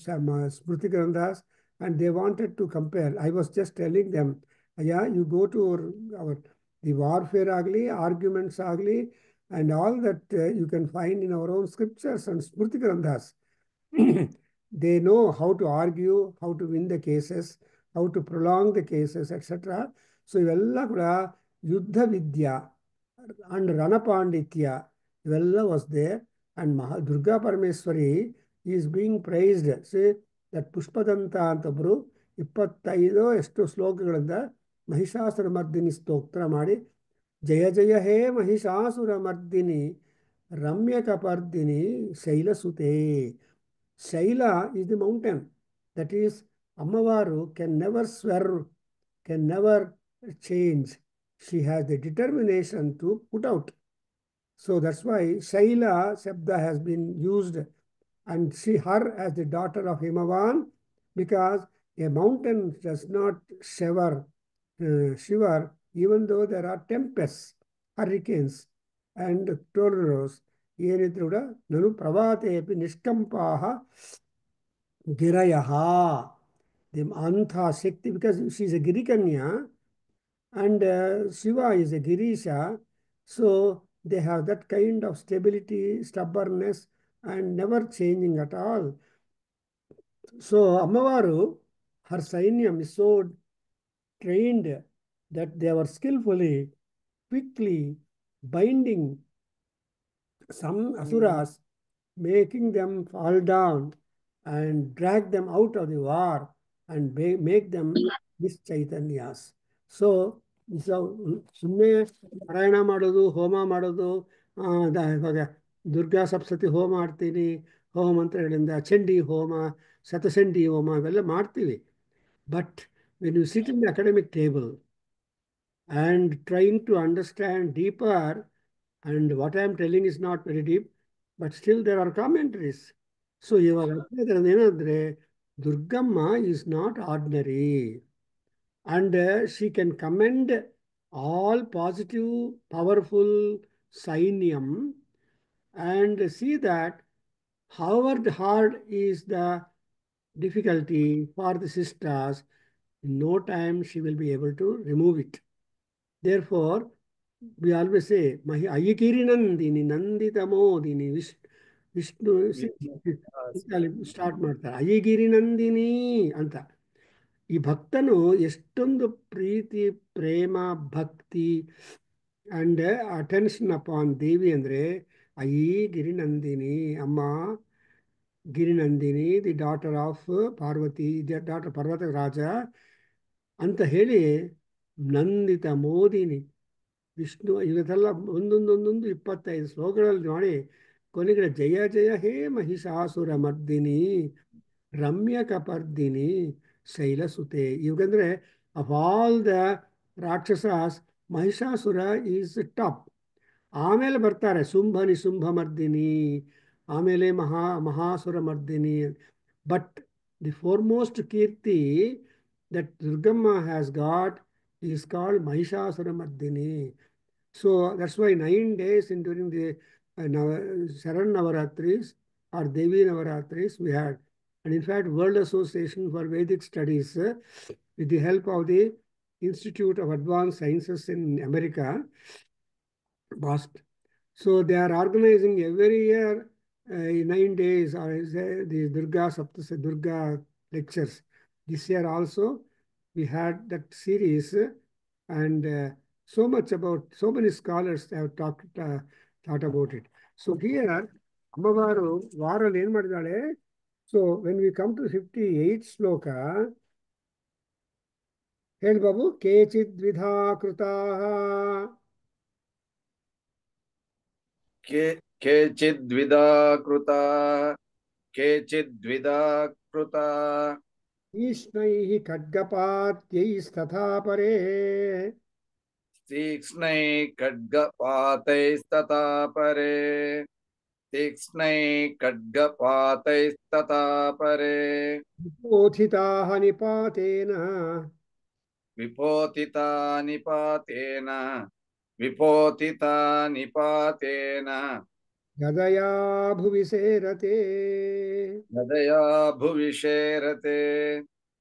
some Smriti Granthas, and they wanted to compare. I was just telling them, yeah, you go to the warfare agli, arguments agli, and all that you can find in our own scriptures and Smriti Granthas. They know how to argue, how to win the cases, how to prolong the cases, etc. So ಇವೆಲ್ಲ ಕೂಡ ಯುದ್ಧ ವಿದ್ಯಾ and Ranapanditya, ivellla was there. And Durga Parameswari is being praised. Say that Pushpadanta antabru 25 ಎಷ್ಟು ಶ್ಲೋಕಗಳಿಂದ ಮಹಿಷಾಸುರ ಮರ್ದಿನಿ ಸ್ತೋತ್ರ ಮಾಡಿ, ಜಯ ಜಯ ಹೇ ಮಹಿಷಾಸುರ ಮರ್ದಿನಿ ರಮ್ಯಕಪರ್ದಿನಿ ಶೈಲಸುತೆ. ಶೈಲ is the mountain. That is, Ammavaru can never swerve, can never change. She has the determination to put out. So that's why Shaila Shabda has been used, and her as the daughter of Himavan, because a mountain does not shiver even though there are tempests, hurricanes, and tornadoes. ಏನಿದ್ರು ಕೂಡ ನನು ಪ್ರಭಾತೇಪಿ ನಿಷ್ಕಂಪಾಹ ಗಿರಯಃ. ಅಂಥ ಶಕ್ತಿ, because she is a ಗಿರಿಕನ್ಯಾ and Shiva is a Girisha, so they have that kind of stability, stubbornness, and never changing at all. So Ammavaru, her Sainyam is so trained that they were skillfully, quickly binding some asuras, making them fall down and drag them out of the war and make them Chaitanyas. So ಸುಮ್ಮನೆ ಪಾರಾಯಣ ಮಾಡೋದು, ಹೋಮ ಮಾಡೋದು, ಇವಾಗ ದುರ್ಗಾ ಸಪ್ತಶತಿ ಹೋಮ ಮಾಡ್ತೀನಿ, ಹೋಮ ಮಂತ್ರಗಳಿಂದ ಚಂಡಿ ಹೋಮ, ಶತಚಂಡಿ ಹೋಮ ಇವೆಲ್ಲ ಮಾಡ್ತೀವಿ. But when you sit in the academic table and trying to understand deeper, and what I am telling is not very deep, but still there are commentaries. So ಇವಾಗ ಏನಂದ್ರೆ Durgamma is not ordinary. And she can commend all positive, powerful Sainyam and see that however hard is the difficulty for the sisters, in no time she will be able to remove it. Therefore, we always say, Ayikiri Nandini, Nandita Modini, Vishnu, start ಮಾಡ್ತಾರೆ ಅಯ್ಯಗಿರಿ ನಂದಿನಿ ಅಂತ. ಈ ಭಕ್ತನು ಎಷ್ಟೊಂದು ಪ್ರೀತಿ, ಪ್ರೇಮ, ಭಕ್ತಿ and attention upon ದೇವಿ ಅಂದರೆ, ಅಯ್ಯಿ ಗಿರಿನಂದಿನಿ, ಅಮ್ಮ ಗಿರಿನಂದಿನಿ, the daughter of Parvati, the daughter ಪರ್ವತ ರಾಜ ಅಂತ ಹೇಳಿ ನಂದಿತ ಮೋದಿನಿ ವಿಷ್ಣು ಇವತ್ತೆಲ್ಲ ಒಂದೊಂದೊಂದೊಂದು 25 ಶ್ಲೋಕಗಳಲ್ಲಿ ನೋಡಿ, ಕೊನೆಗಡೆ ಜಯ ಜಯ ಹೇ ಮಹಿಷಾಸುರ ಮರ್ದಿನಿ ರಮ್ಯಕಪರ್ದಿನಿ ಶೈಲಸುತೆ. ಇವಾಗಂದ್ರೆ of all the rakshasas Mahishasura is top. ಆಮೇಲೆ ಬರ್ತಾರೆ ಶುಂಭನಿ ಶುಂಭಮರ್ದಿನಿ, ಆಮೇಲೆ ಮಹಾಸುರ ಮರ್ದಿನಿ. But the foremost kirti that Durgamma has got is called Mahishasura Mardini. So that's why 9 days during the Sharan Navaratris or Devi Navaratris we had. And in fact, World Association for Vedic Studies, with the help of the Institute of Advanced Sciences in America, Boston. So they are organizing every year 9 days the Durga lectures. This year also we had that series, and so many scholars have thought about it. So here ಅಮ್ಮವಾರು ವಾರಲ್ಲಿ ಏನ್ ಮಾಡಿದಾಳೆ? So when we come to 58th ಶ್ಲೋಕ, ಹೇಳಿ ಬಾಬು. ಕೇಚಿದ್ ವಿಧಾ ಕೃತಾಃ केचिद्विधा कृता केचिद्विधा कृता तीक्ष्णैः खड्गपात्यैस्तथा परे तीक्ष्णैः खड्गपातैस्तथा परे तीक्ष्णैः खड्गपातैस्तथा परे विपोथिताः निपातेन विपोतिता निपातेन विपोतिता निपातेन गदया भुवि सेरते गदया भुविशेरते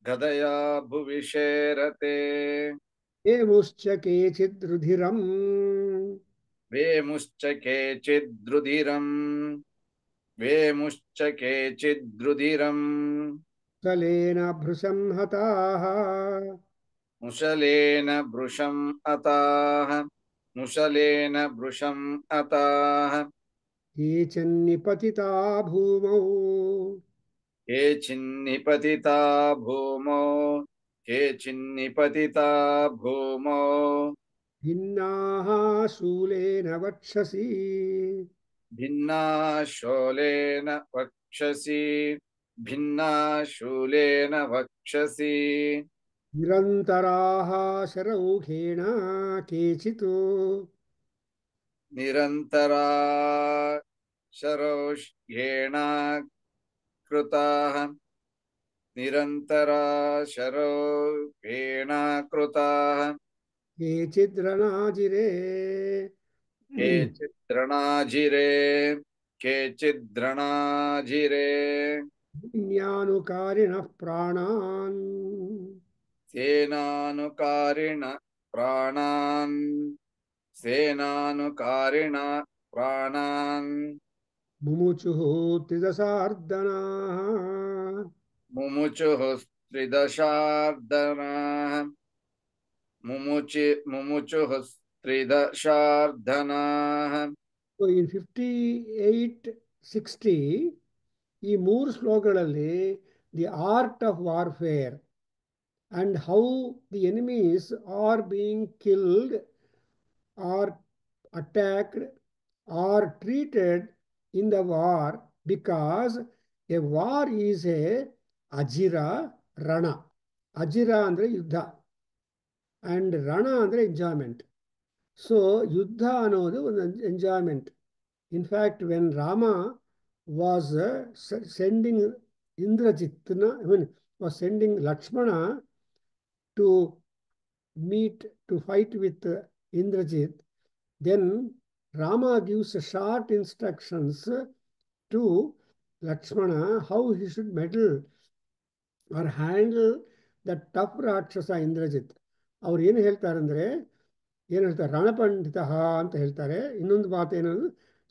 गदया भुविशेरते एमुश्च केचिद्रुधिरम् वेमुश्च केचिद्रुधिरम् वेमुश्च केचिद्रुधिरम् कलेन भृशं हताः मुशलेन भृशम् अताः मुशलेन भृशम् अताः केचिन्निपतिता भूमौ केचिन्निपतिता भूमौ केचिन्निपतिता भूमौ भिन्नाः शूलेन वक्षसि भिन्ना शूलेन वक्षसि भिन्ना शूलेन वक्षसि निरन्तराः शरौखेण केचित् निरन्तरा शरौष्येण कृताः निरन्तरा शरौषेण कृताः केचिद्रणाजिरे केचिद्रणाजिरे केचिद्रणाजिरे ज्ञानुकारिणः प्राणान् सेनानुकारिण प्राणान् सेनानुकारिण प्राणान् मुमुचुः त्रिदशार्दनाः मुमुचुः त्रिदशार्दनाः मुमुचुः त्रिदशार्दनाः. So in 58-60 ಈ ಮೂರು ಶ್ಲೋಕಗಳಲ್ಲಿ the art of warfare and how the enemies are being killed or attacked or treated in the war, because a war is a ajira rana. Ajira andre yuddha and rana andre enjoyment. So yuddha ಅನ್ನೋದು ಒಂದು enjoyment. In fact, when Rama was sending Indrajitna, was sending Lakshmana to fight with Indrajit, then Rama gives short instructions to Lakshmana how he should meddle or handle the tough Rakshasa Indrajit. ಅವ್ರು ಏನು ಹೇಳ್ತಾರೆ ಅಂದರೆ, ಏನು ಹೇಳ್ತಾರೆ, ರಣಪಂಡಿತ ಅಂತ ಹೇಳ್ತಾರೆ. ಇನ್ನೊಂದು ಮಾತು ಏನಂದ್ರೆ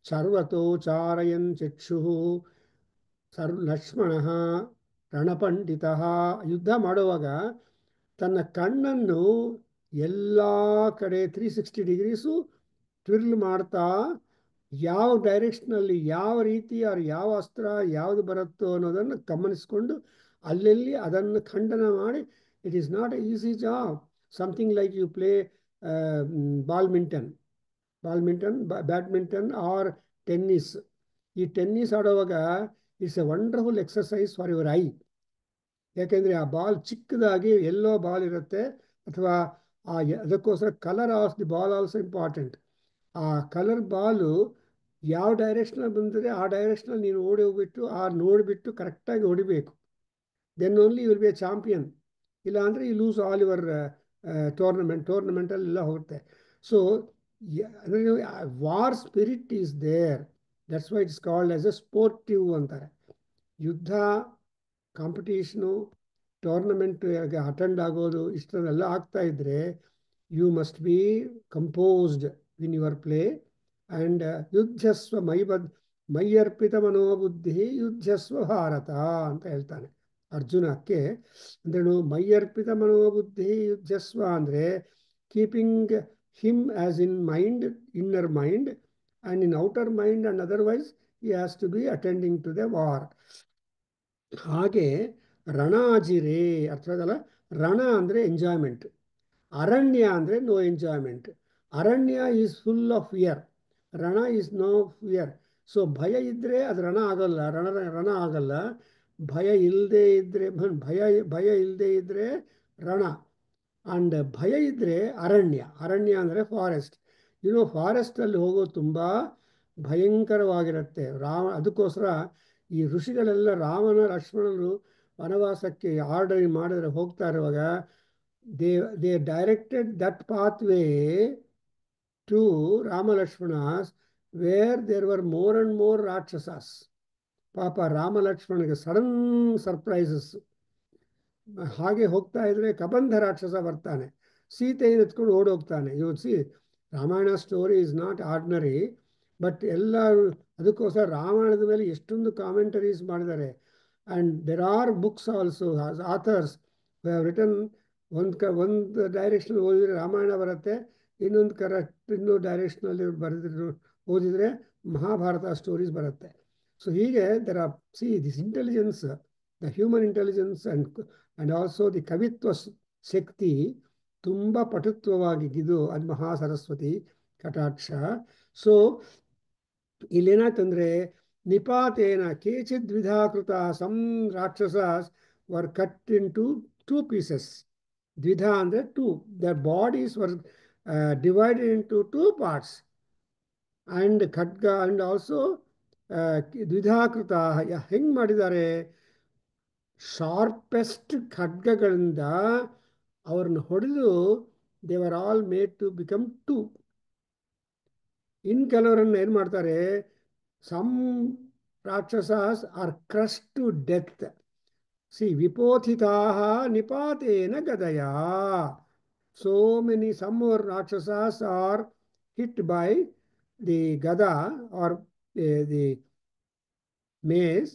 ಸರ್ವತೋ ಚಾರಯನ್ ಚಕ್ಷು ಲಕ್ಷ್ಮಣ ರಣಪಂಡಿತ. ಯುದ್ಧ ಮಾಡುವಾಗ ತನ್ನ ಕಣ್ಣನ್ನು ಎಲ್ಲ ಕಡೆ 360 ಡಿಗ್ರೀಸು ಟ್ವಿರ್ಲ್ ಮಾಡ್ತಾ ಯಾವ ಡೈರೆಕ್ಷನಲ್ಲಿ ಯಾವ ರೀತಿ ಅವ್ರು ಯಾವ ಅಸ್ತ್ರ ಯಾವುದು ಬರುತ್ತೋ ಅನ್ನೋದನ್ನು ಗಮನಿಸ್ಕೊಂಡು ಅಲ್ಲೆಲ್ಲಿ ಅದನ್ನು ಖಂಡನ ಮಾಡಿ. It is not a easy job. Something like you play badminton or tennis. ಈ ಟೆನ್ನಿಸ್ ಆಡುವಾಗ it's a wonderful exercise for your eye. ಯಾಕೆಂದರೆ ಆ ಬಾಲ್ ಚಿಕ್ಕದಾಗಿ ಎಲ್ಲೋ ಬಾಲ್ ಇರುತ್ತೆ, ಅಥವಾ ಅದಕ್ಕೋಸ್ಕರ colour of the ball also important. ಆ ಕಲರ್ ಬಾಲು ಯಾವ ಡೈರೆಕ್ಷನಲ್ಲಿ ಬಂದರೆ ಆ ಡೈರೆಕ್ಷನಲ್ಲಿ ನೀನು ಓಡಿ ಹೋಗ್ಬಿಟ್ಟು ನೋಡಿಬಿಟ್ಟು ಕರೆಕ್ಟಾಗಿ ಹೊಡಿಬೇಕು. Then only you will be a champion. ಇಲ್ಲ ಅಂದರೆ ಯು ಲೂಸ್ ಆಲ್ ಯುವರ್ ಟೂರ್ನಮೆಂಟಲ್ಲೆಲ್ಲ ಹೋಗುತ್ತೆ. So war spirit is there. That's why it's called as a sportive ಅಂತಾರೆ. ಯುದ್ಧ, ಕಾಂಪಿಟೇಷನು, ಟೂರ್ನಮೆಂಟ್ ಅಟೆಂಡ್ ಆಗೋದು ಇಷ್ಟನ್ನೆಲ್ಲ ಆಗ್ತಾ ಇದ್ರೆ you must be composed in your play and ಯುದ್ಧಸ್ವ ಮೈಯರ್ಪಿತ ಮನೋಬುದ್ಧಿ ಯುದ್ಧಸ್ವ ಭಾರತ ಅಂತ ಹೇಳ್ತಾನೆ ಅರ್ಜುನಕ್ಕೆ. ಅಂದ್ರೇನು ಮೈಯರ್ಪಿತ ಮನೋಬುದ್ಧಿ ಯುದ್ಧಸ್ವ ಅಂದರೆ keeping him as in mind, inner mind, and in outer mind and otherwise he has to be attending to the war. ಹಾಗೆ ರಣಾಜಿರೆ ಅರ್ಥದಲ್ಲ. ರಣ ಅಂದರೆ ಎಂಜಾಯ್ಮೆಂಟ್, ಅರಣ್ಯ ಅಂದರೆ ನೋ ಎಂಜಾಯ್ಮೆಂಟ್. ಅರಣ್ಯ is full of fear, Rana is no fear. So ಭಯ ಇದ್ದರೆ ಅದು ರಣ ಆಗಲ್ಲ, ರಣ ಆಗಲ್ಲ. ಭಯ ಇಲ್ಲದೆ ಇದ್ದರೆ ಭಯ ಇಲ್ಲದೆ ಇದ್ದರೆ ರಣ, ಆ್ಯಂಡ್ ಭಯ ಇದ್ದರೆ ಅರಣ್ಯ. ಅರಣ್ಯ ಅಂದರೆ ಫಾರೆಸ್ಟ್. ಫಾರೆಸ್ಟಲ್ಲಿ ಹೋಗೋದು ತುಂಬ ಭಯಂಕರವಾಗಿರುತ್ತೆ. ಅದಕ್ಕೋಸ್ಕರ ಈ ಋಷಿಗಳೆಲ್ಲ ರಾಮನ ಲಕ್ಷ್ಮಣರು ವನವಾಸಕ್ಕೆ ಆರ್ಡರ್ ಮಾಡಿದ್ರೆ ಹೋಗ್ತಾ ಇರುವಾಗ they directed that pathway to Rama Lakshmana's where there were more and more rakshasas. ಪಾಪ ರಾಮ ಲಕ್ಷ್ಮಣಗೆ ಸಡನ್ ಸರ್ಪ್ರೈಸಸ್. ಹಾಗೆ ಹೋಗ್ತಾ ಇದ್ರೆ ಕಬಂಧ ರಾಕ್ಷಸ ಬರ್ತಾನೆ, ಸೀತೆಯನ್ನು ಎತ್ಕೊಂಡು ಓಡೋಗ್ತಾನೆ. See, Ramayana story is not ordinary. But ಎಲ್ಲ ಅದಕ್ಕೋಸ್ಕರ ರಾಮಾಯಣದ ಮೇಲೆ ಎಷ್ಟೊಂದು ಕಾಮೆಂಟರೀಸ್ ಮಾಡಿದ್ದಾರೆ. And there are books also, authors have written. ಒಂದು ಡೈರೆಕ್ಷನ್ ಓದಿದರೆ ರಾಮಾಯಣ ಬರುತ್ತೆ, ಇನ್ನೊಂದು ಡೈರೆಕ್ಷನಲ್ಲಿ ಬರೆದಿದ್ರು ಓದಿದರೆ ಮಹಾಭಾರತ ಸ್ಟೋರೀಸ್ ಬರುತ್ತೆ. ಸೊ ಹೀಗೆ there are, see this intelligence, the human intelligence and also the ಕವಿತ್ವ ಶಕ್ತಿ ತುಂಬ ಪಟುತ್ವವಾಗಿದ್ದು ಅದು ಮಹಾ ಸರಸ್ವತಿ ಕಟಾಕ್ಷ. ಸೊ ಇಲ್ಲೇನಾಯ್ತಂದರೆ ನಿಪಾತೇನ ಕೇಚಿತ್ ದ್ವಿಧಾಕೃತ some rakshasas were cut in two pieces. ದ್ವಿಧಾ ಅಂದರೆ two, their bodies were divided in two parts. And khadga and also ದ್ವಿಧಾಕೃತ ಹೆಂಗೆ ಮಾಡಿದ್ದಾರೆ, ಶಾರ್ಪೆಸ್ಟ್ ಖಡ್ಗಗಳಿಂದ ಅವ್ರನ್ನ ಹೊಡೆದು they were all made to become two. ಇನ್ನು ಕೆಲವರನ್ನು ಏನು ಮಾಡ್ತಾರೆ, some rakshasas are crush to death. See ವಿಪೋಥಿತಾ ನಿಪಾತೇನ ಗದಯ. So many some rakshasas are hit by the gada or the mace,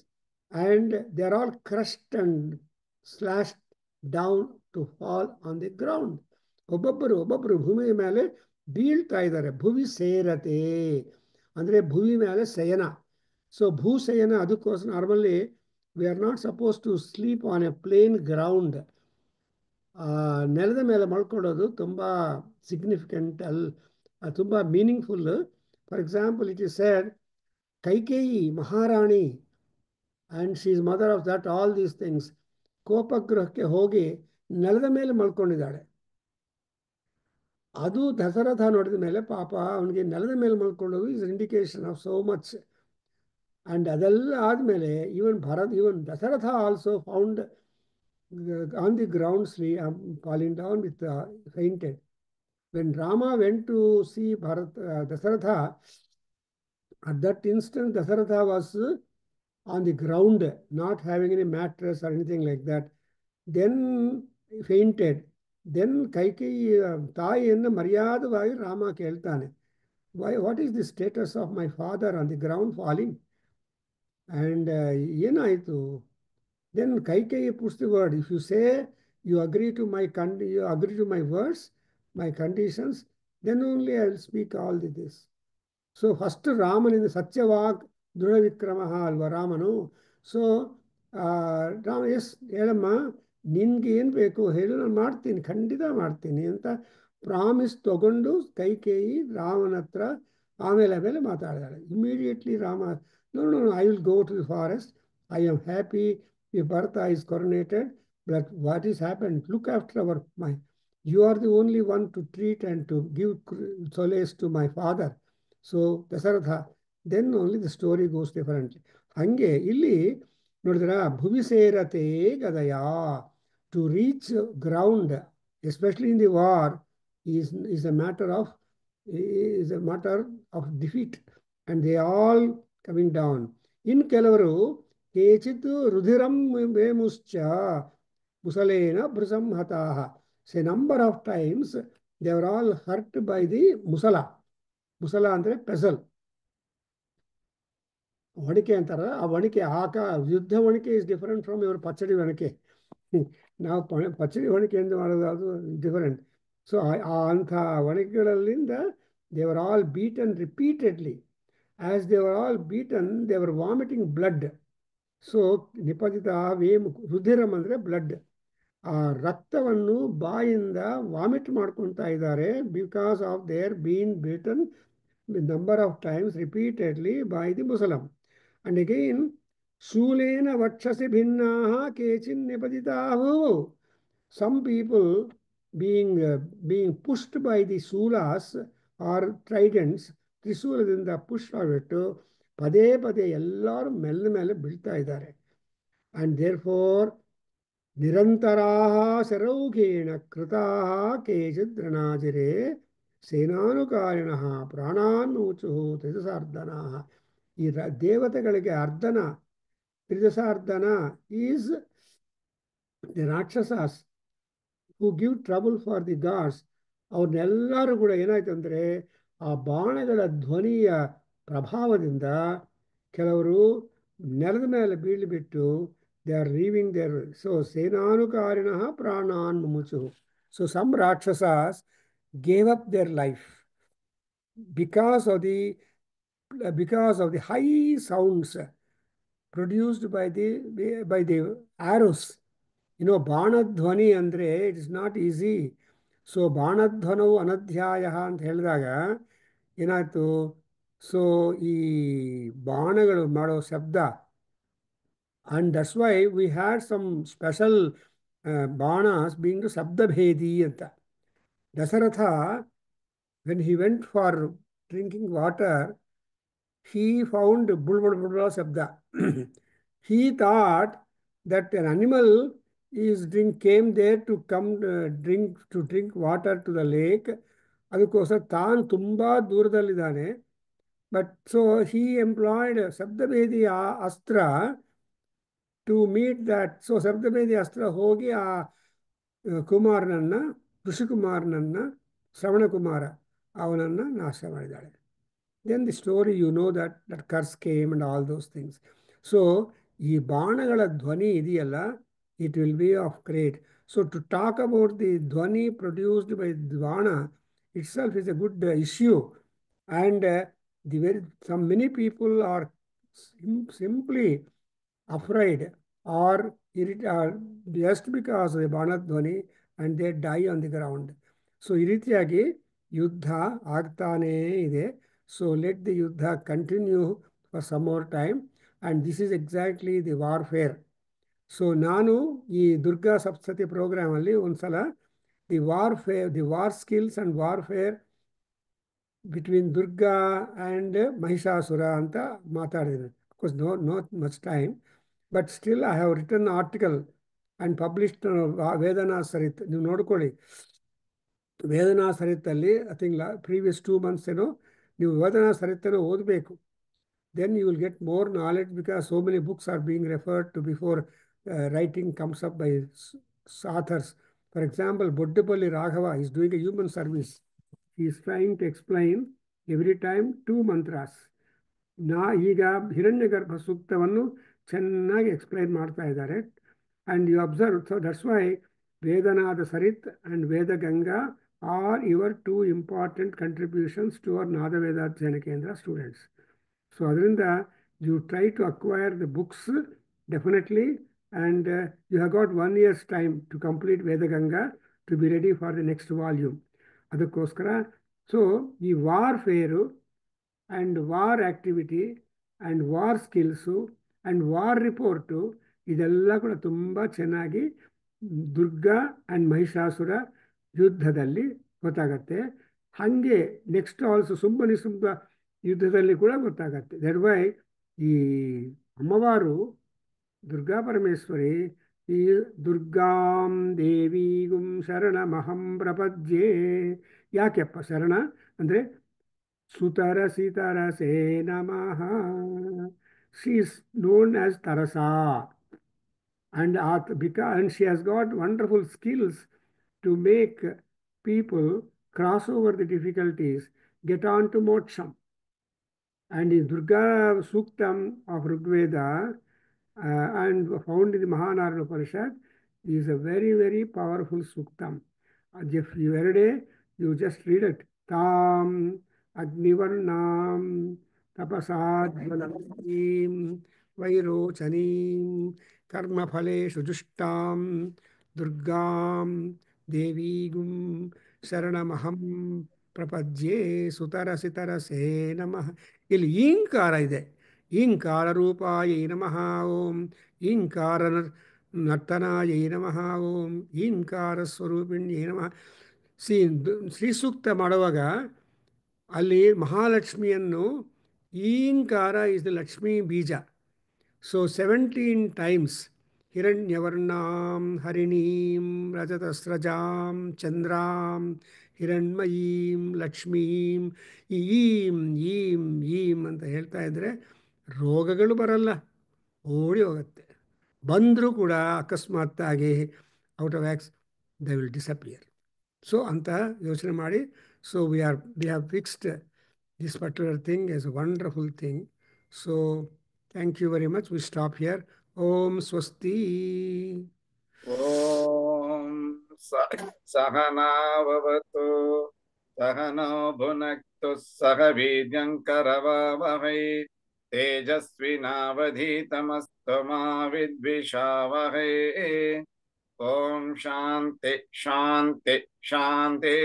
and they are all crushed and slashed down to fall on the ground. ಒಬ್ಬೊಬ್ಬರು ಭೂಮಿ ಮೇಲೆ ಬೀಳ್ತಾ ಇದ್ದಾರೆ. ಭುವಿ ಸೇರತೆ ಅಂದರೆ ಭೂಮಿ ಮೇಲೆ ಶಯನ. ಸೊ ಭೂಶಯನ, ಅದಕ್ಕೋಸ್ಕರ normally we are not suppose to sleep on a plain ground. ನೆಲದ ಮೇಲೆ ಮಲ್ಕೊಳ್ಳೋದು ತುಂಬ ಸಿಗ್ನಿಫಿಕೆಂಟ್, ತುಂಬ meaningful. For example, it is said Kaikeyi Maharani and she is mother of that all these things, ಕೋಪಗೃಹಕ್ಕೆ ಹೋಗಿ ನೆಲದ ಮೇಲೆ ಮಲ್ಕೊಂಡಿದ್ದಾಳೆ. ಅದು ದಶರಥ ನೋಡಿದ ಮೇಲೆ ಪಾಪ ಅವನಿಗೆ ನೆಲದ ಮೇಲೆ ಮಲ್ಕೊಳ್ಳೋದು is indication of so much. And ಅದೆಲ್ಲ ಆದಮೇಲೆ even Dasharatha also found on the ground falling down with fainted. When Rama went to see Dasharatha, at that instant Dasharatha was on the ground, not having any mattress or anything like that. Then fainted. Then Kaikeyi ತಾಯಿಯನ್ನು ಮರ್ಯಾದವಾಗಿ ರಾಮ ಕೇಳ್ತಾನೆ, what is the status of my father on the ground falling? And ಏನಾಯಿತು? Then Kaikeyi puts the word, if you say you agree to my words, my conditions, then only I will speak all this. So first ರಾಮನಿಂದ ಸತ್ಯವಾಗ್ ದೃಢ ವಿಕ್ರಮ ಅಲ್ವಾ ರಾಮನು. So Rama, S ಹೇಳಮ್ಮ, ನಿನ್ಗೆ ಏನು ಬೇಕು ಹೇಳು, ನಾನು ಮಾಡ್ತೀನಿ, ಖಂಡಿತ ಮಾಡ್ತೀನಿ ಅಂತ ಪ್ರಾಮಿಸ್ ತಗೊಂಡು ಕೈಕೇಯಿ ರಾಮನ ಹತ್ರ ಆಮೇಲೆ ಮಾತಾಡಿದಾಳೆ. Immediately Rama, no I will go to the forest, I am happy if Bharata is coronated, but what is happened? Look after you are the only one to treat and to give solace to my father. So Dasharatha, then only the story goes differently. ಹಂಗೆ ಇಲ್ಲಿ ನೋಡಿದ್ರ, ಭುವಿ ಸೇರತೆ ಗದಯ, to reach ground especially in the war is a matter of defeat, and they all coming down. ಇನ್ ಕೆಲವರು ಕೇಚಿತ್ ರುಧಿರಂ ವೇಮುಶ್ಚ, Musalena Brisamhataha. Say number of times they were all hurt by the Musala. Musala andre pestle. ಒಣಕೆ ಅಂತಾರ ಆ ಒಣಕೆ ಯುದ್ಧ ಒಣಕೆ is different from ಇವ್ರ ಪಚ್ಚಡಿ ಒಣಕೆ ನಾವು ಪಚ್ಚಡಿ ಒಣಕೆಯಿಂದ ಮಾಡೋದು ಅದು different so ಅಂಥ ಒಣಕೆಗಳಲ್ಲಿಂದ they were all beaten repeatedly as they were all beaten they were vomiting blood so ನಿಪತಿತ ವೇಮ್ ರುಧಿರಂ ಅಂದರೆ ಬ್ಲಡ್ ಆ ರಕ್ತವನ್ನು ಬಾಯಿಂದ ವಾಮಿಟ್ ಮಾಡ್ಕೊತಾ ಇದ್ದಾರೆ because of they're been beaten number of times repeatedly by the ಮುಸಲಂ. And again, Shulena Vakshasi Bhinnaha Kechin Nipatitahu. Some people being pushed by the Sulas or tridents, Trisuladinda push ಆಗಿಬಿಟ್ಟು ಪದೇ ಪದೇ ಎಲ್ಲರೂ ಮೆಲ್ಲ ಮೇಲೆ ಬೀಳ್ತಾ ಇದ್ದಾರೆ. And therefore, ನಿರಂತರಾಹ ಶರೌಘೇಣ ಕೃತಾಹ ಕೇಚಿದ್ರಣಾಜಿರೆ ಸೇನಾನುಕಾರಿಣಃ ಪ್ರಾಣಾನ್ನೂಚು ತ್ರಿದಶಾರ್ಧನಾಃ. ಈ ದೇವತೆಗಳಿಗೆ ಅರ್ಧನ ತ್ರಿದಶಾರ್ಧನ is the rakshasas who give trouble for the gods. ಅವ್ರನ್ನೆಲ್ಲರೂ ಕೂಡ ಏನಾಯ್ತು ಅಂದರೆ ಆ ಬಾಣಗಳ ಧ್ವನಿಯ ಪ್ರಭಾವದಿಂದ ಕೆಲವರು ನೆಲದ ಮೇಲೆ ಬೀಳ್ಬಿಟ್ಟು they are leaving there. So ಸೇನಾನುಕಾರಿಣಃ ಪ್ರಾಣಾನ್ ಮುಮುಚು. So some rakshasas gave up their life because of the high sounds produced by the arrows. ಬಾಣಧ್ವನಿ ಅಂದರೆ it is not easy. So ಬಾಣಧ್ವನವು ಅನಧ್ಯಾಯ ಅಂತ ಹೇಳಿದಾಗ ಏನಾಯ್ತು, ಸೊ ಈ ಬಾಣಗಳು ಮಾಡೋ ಶಬ್ದ, and that's why we had some special banas being ಶಬ್ದಭೇದಿ ಅಂತ. Dasharatha when he went for drinking water, he found bulbul bulbul shabda. He thought that an animal came there to come drink water to the lake. ಅದಕ್ಕೋಸ್ಕರ ತಾನು ತುಂಬ ದೂರದಲ್ಲಿದ್ದಾನೆ. But so he employed ಶಬ್ದಭೇದಿ ಅಸ್ತ್ರ to meet that. So ಶಬ್ದಭೇದಿ ಅಸ್ತ್ರ ಹೋಗಿ ಆ ಕುಮಾರನನ್ನು, ಋಷಿಕುಮಾರನನ್ನು, ಶ್ರವಣಕುಮಾರ ಅವನನ್ನು ನಾಶ ಮಾಡಿದ್ದಾಳೆ. Then the story, that curse came and all those things. So, ಈ ಬಾಣಗಳ ಧ್ವನಿ ಇದೆಯಲ್ಲ, it will be of great. So, to talk about the ಧ್ವನಿ produced by Dvana itself is a good issue. And many people are simply afraid or just because of the ಬಾಣ ಧ್ವನಿ and they die on the ground. So, ಈ ರೀತಿಯಾಗಿ ಯುದ್ಧ ಆಗ್ತಾನೇ ಇದೆ. So let the yuddha continue for some more time, and this is exactly the warfare. So ನಾನು ಈ Durga ಸಪ್ತಸತಿ program ಅಲ್ಲಿ ಒಂದ್ಸಲ the war skills and warfare between Durga and Mahishasura ಅಂತ ಮಾತಾಡಿದ್ದೀನಿ. Of course, not much time, but still I have written an article and published ವೇದನಾಥ Sarit. ನೀವು ನೋಡ್ಕೊಳ್ಳಿ, ವೇದನಾಥ ಸರಿತ್ತಲ್ಲಿ I think previous 2 months ನೀವು ವೇದನಾಥ ಸರಿತನ ಓದಬೇಕು. Then you will get more knowledge because so many books are being referred to before writing comes up by authors. For example, Boddapalli Raghava is doing a human service. He is trying to explain every time 2 mantras. ಈಗ ಹಿರಣ್ಯಗರ್ಭ ಸೂಕ್ತವನ್ನು ಚೆನ್ನಾಗಿ explain ಮಾಡ್ತಾ ಇದ್ದಾರೆ. And you observe, so that's why Vedanath Sarit and Veda Ganga are your 2 important contributions to our Nadaveda Adhyayana Kendra students. So adrinda you try to acquire the books definitely, and you have got 1 year's time to complete Veda Ganga to be ready for the next volume. Adakoskara, so the warfare and war activity and war skills and war report ಇದೆಲ್ಲ ಕೂಡ ತುಂಬ ಚೆನ್ನಾಗಿ Durga and Mahishasura ಯುದ್ಧದಲ್ಲಿ ಗೊತ್ತಾಗತ್ತೆ. ಹಾಗೆ next also ಸುಂಬನಿ ಸುಂಬ ಯುದ್ಧದಲ್ಲಿ ಕೂಡ ಗೊತ್ತಾಗತ್ತೆ. ದಟ್ ವೈ ಈ ಅಮ್ಮವಾರು ದುರ್ಗಾ ಪರಮೇಶ್ವರಿ ಈ ದುರ್ಗಾಂ ದೇವಿಗುಂ ಶರಣಮಹಂ ಪ್ರಪದ್ಯೆ. ಯಾಕೆಪ್ಪ ಶರಣ ಅಂದರೆ ಸುತರಸಿ ತರಸೇ ನಮಃ. She is known as Tarasa. and she has got wonderful skills to make people cross over the difficulties, get on to moksham. And in Durga Suktam of Rigveda and found in the Mahanarana Upanishad is a very, very powerful suktam. If you every day, you just read it. Tam Agnivarnam Tapasad Jvalantim Vairochanim Karma Phale Shujushtam Durgam Devigum Sharanamaham Prapadye Sutarasitarase Namah. ಇಲ್ಲಿ ಈಂಕಾರ ಇದೆ. ಈಂಕಾರ ರೂಪಾಯ ನಮಃ ಓಂ, ಈಂಕಾರ ನರ್ತನಾಯ ನಮಃ ಓಂ, ಈಂಕಾರ ಸ್ವರೂಪಿಣ್ಯೈ ನಮಃ. ಶ್ರೀ ಸೂಕ್ತ ಮಾಡುವಾಗ ಅಲ್ಲಿ ಮಹಾಲಕ್ಷ್ಮಿಯನ್ನು ಈಂಕಾರ is the Lakshmi ಬೀಜ. ಸೊ 17 ಟೈಮ್ಸ್ ಹಿರಣ್ಯವರ್ಣಾಂ ಹರಿಣೀಂ ರಜತಸ್ರಜಾಂ ಚಂದ್ರಾಂ ಹಿರಣ್ಮಯೀಂ ಲಕ್ಷ್ಮೀಂ ಈಂ ಈಂ ಈಂ ಅಂತ ಹೇಳ್ತಾ ಇದ್ದರೆ ರೋಗಗಳು ಬರಲ್ಲ, ಓಡಿ ಹೋಗುತ್ತೆ. ಬಂದರೂ ಕೂಡ ಅಕಸ್ಮಾತ್ತಾಗಿ out of axe they will disappear. So ಅಂತ ಯೋಚನೆ ಮಾಡಿ, so we have fixed this particular thing is a wonderful thing. So thank you very much. We stop here. Om Swasti. Om Sahana Vavatu Sahano Bhunaktu Sahavidyam Karavavahai Tejasvinavadhitamastu ma vidvishavahai. Om Shanti Shanti Shanti.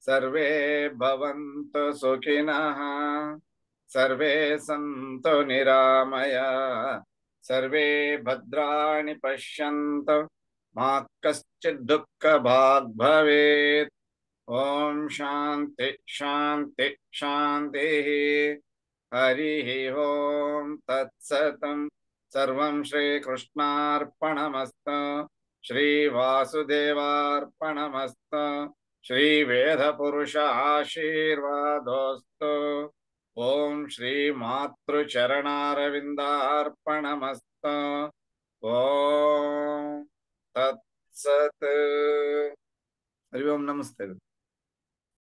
सर्वे भवन्तु सुखिनः, सर्वे सन्तु निरामया, सर्वे भद्राणि पश्यन्तु, मा कश्चित् दुःखभाग् भवेत्. ॐ शान्ति शान्ति शान्तिः. हरिः ॐ तत्सतं. सर्वं श्रीकृष्णार्पणमस्तु, श्रीवासुदेवार्पणमस्तु. श्री वेद पुरुष आशीर्वादोस्तु. ओम श्री मातृचरणारविंदार्पणमस्तु. ओम तत्सत्. हरि ओम नमस्ते.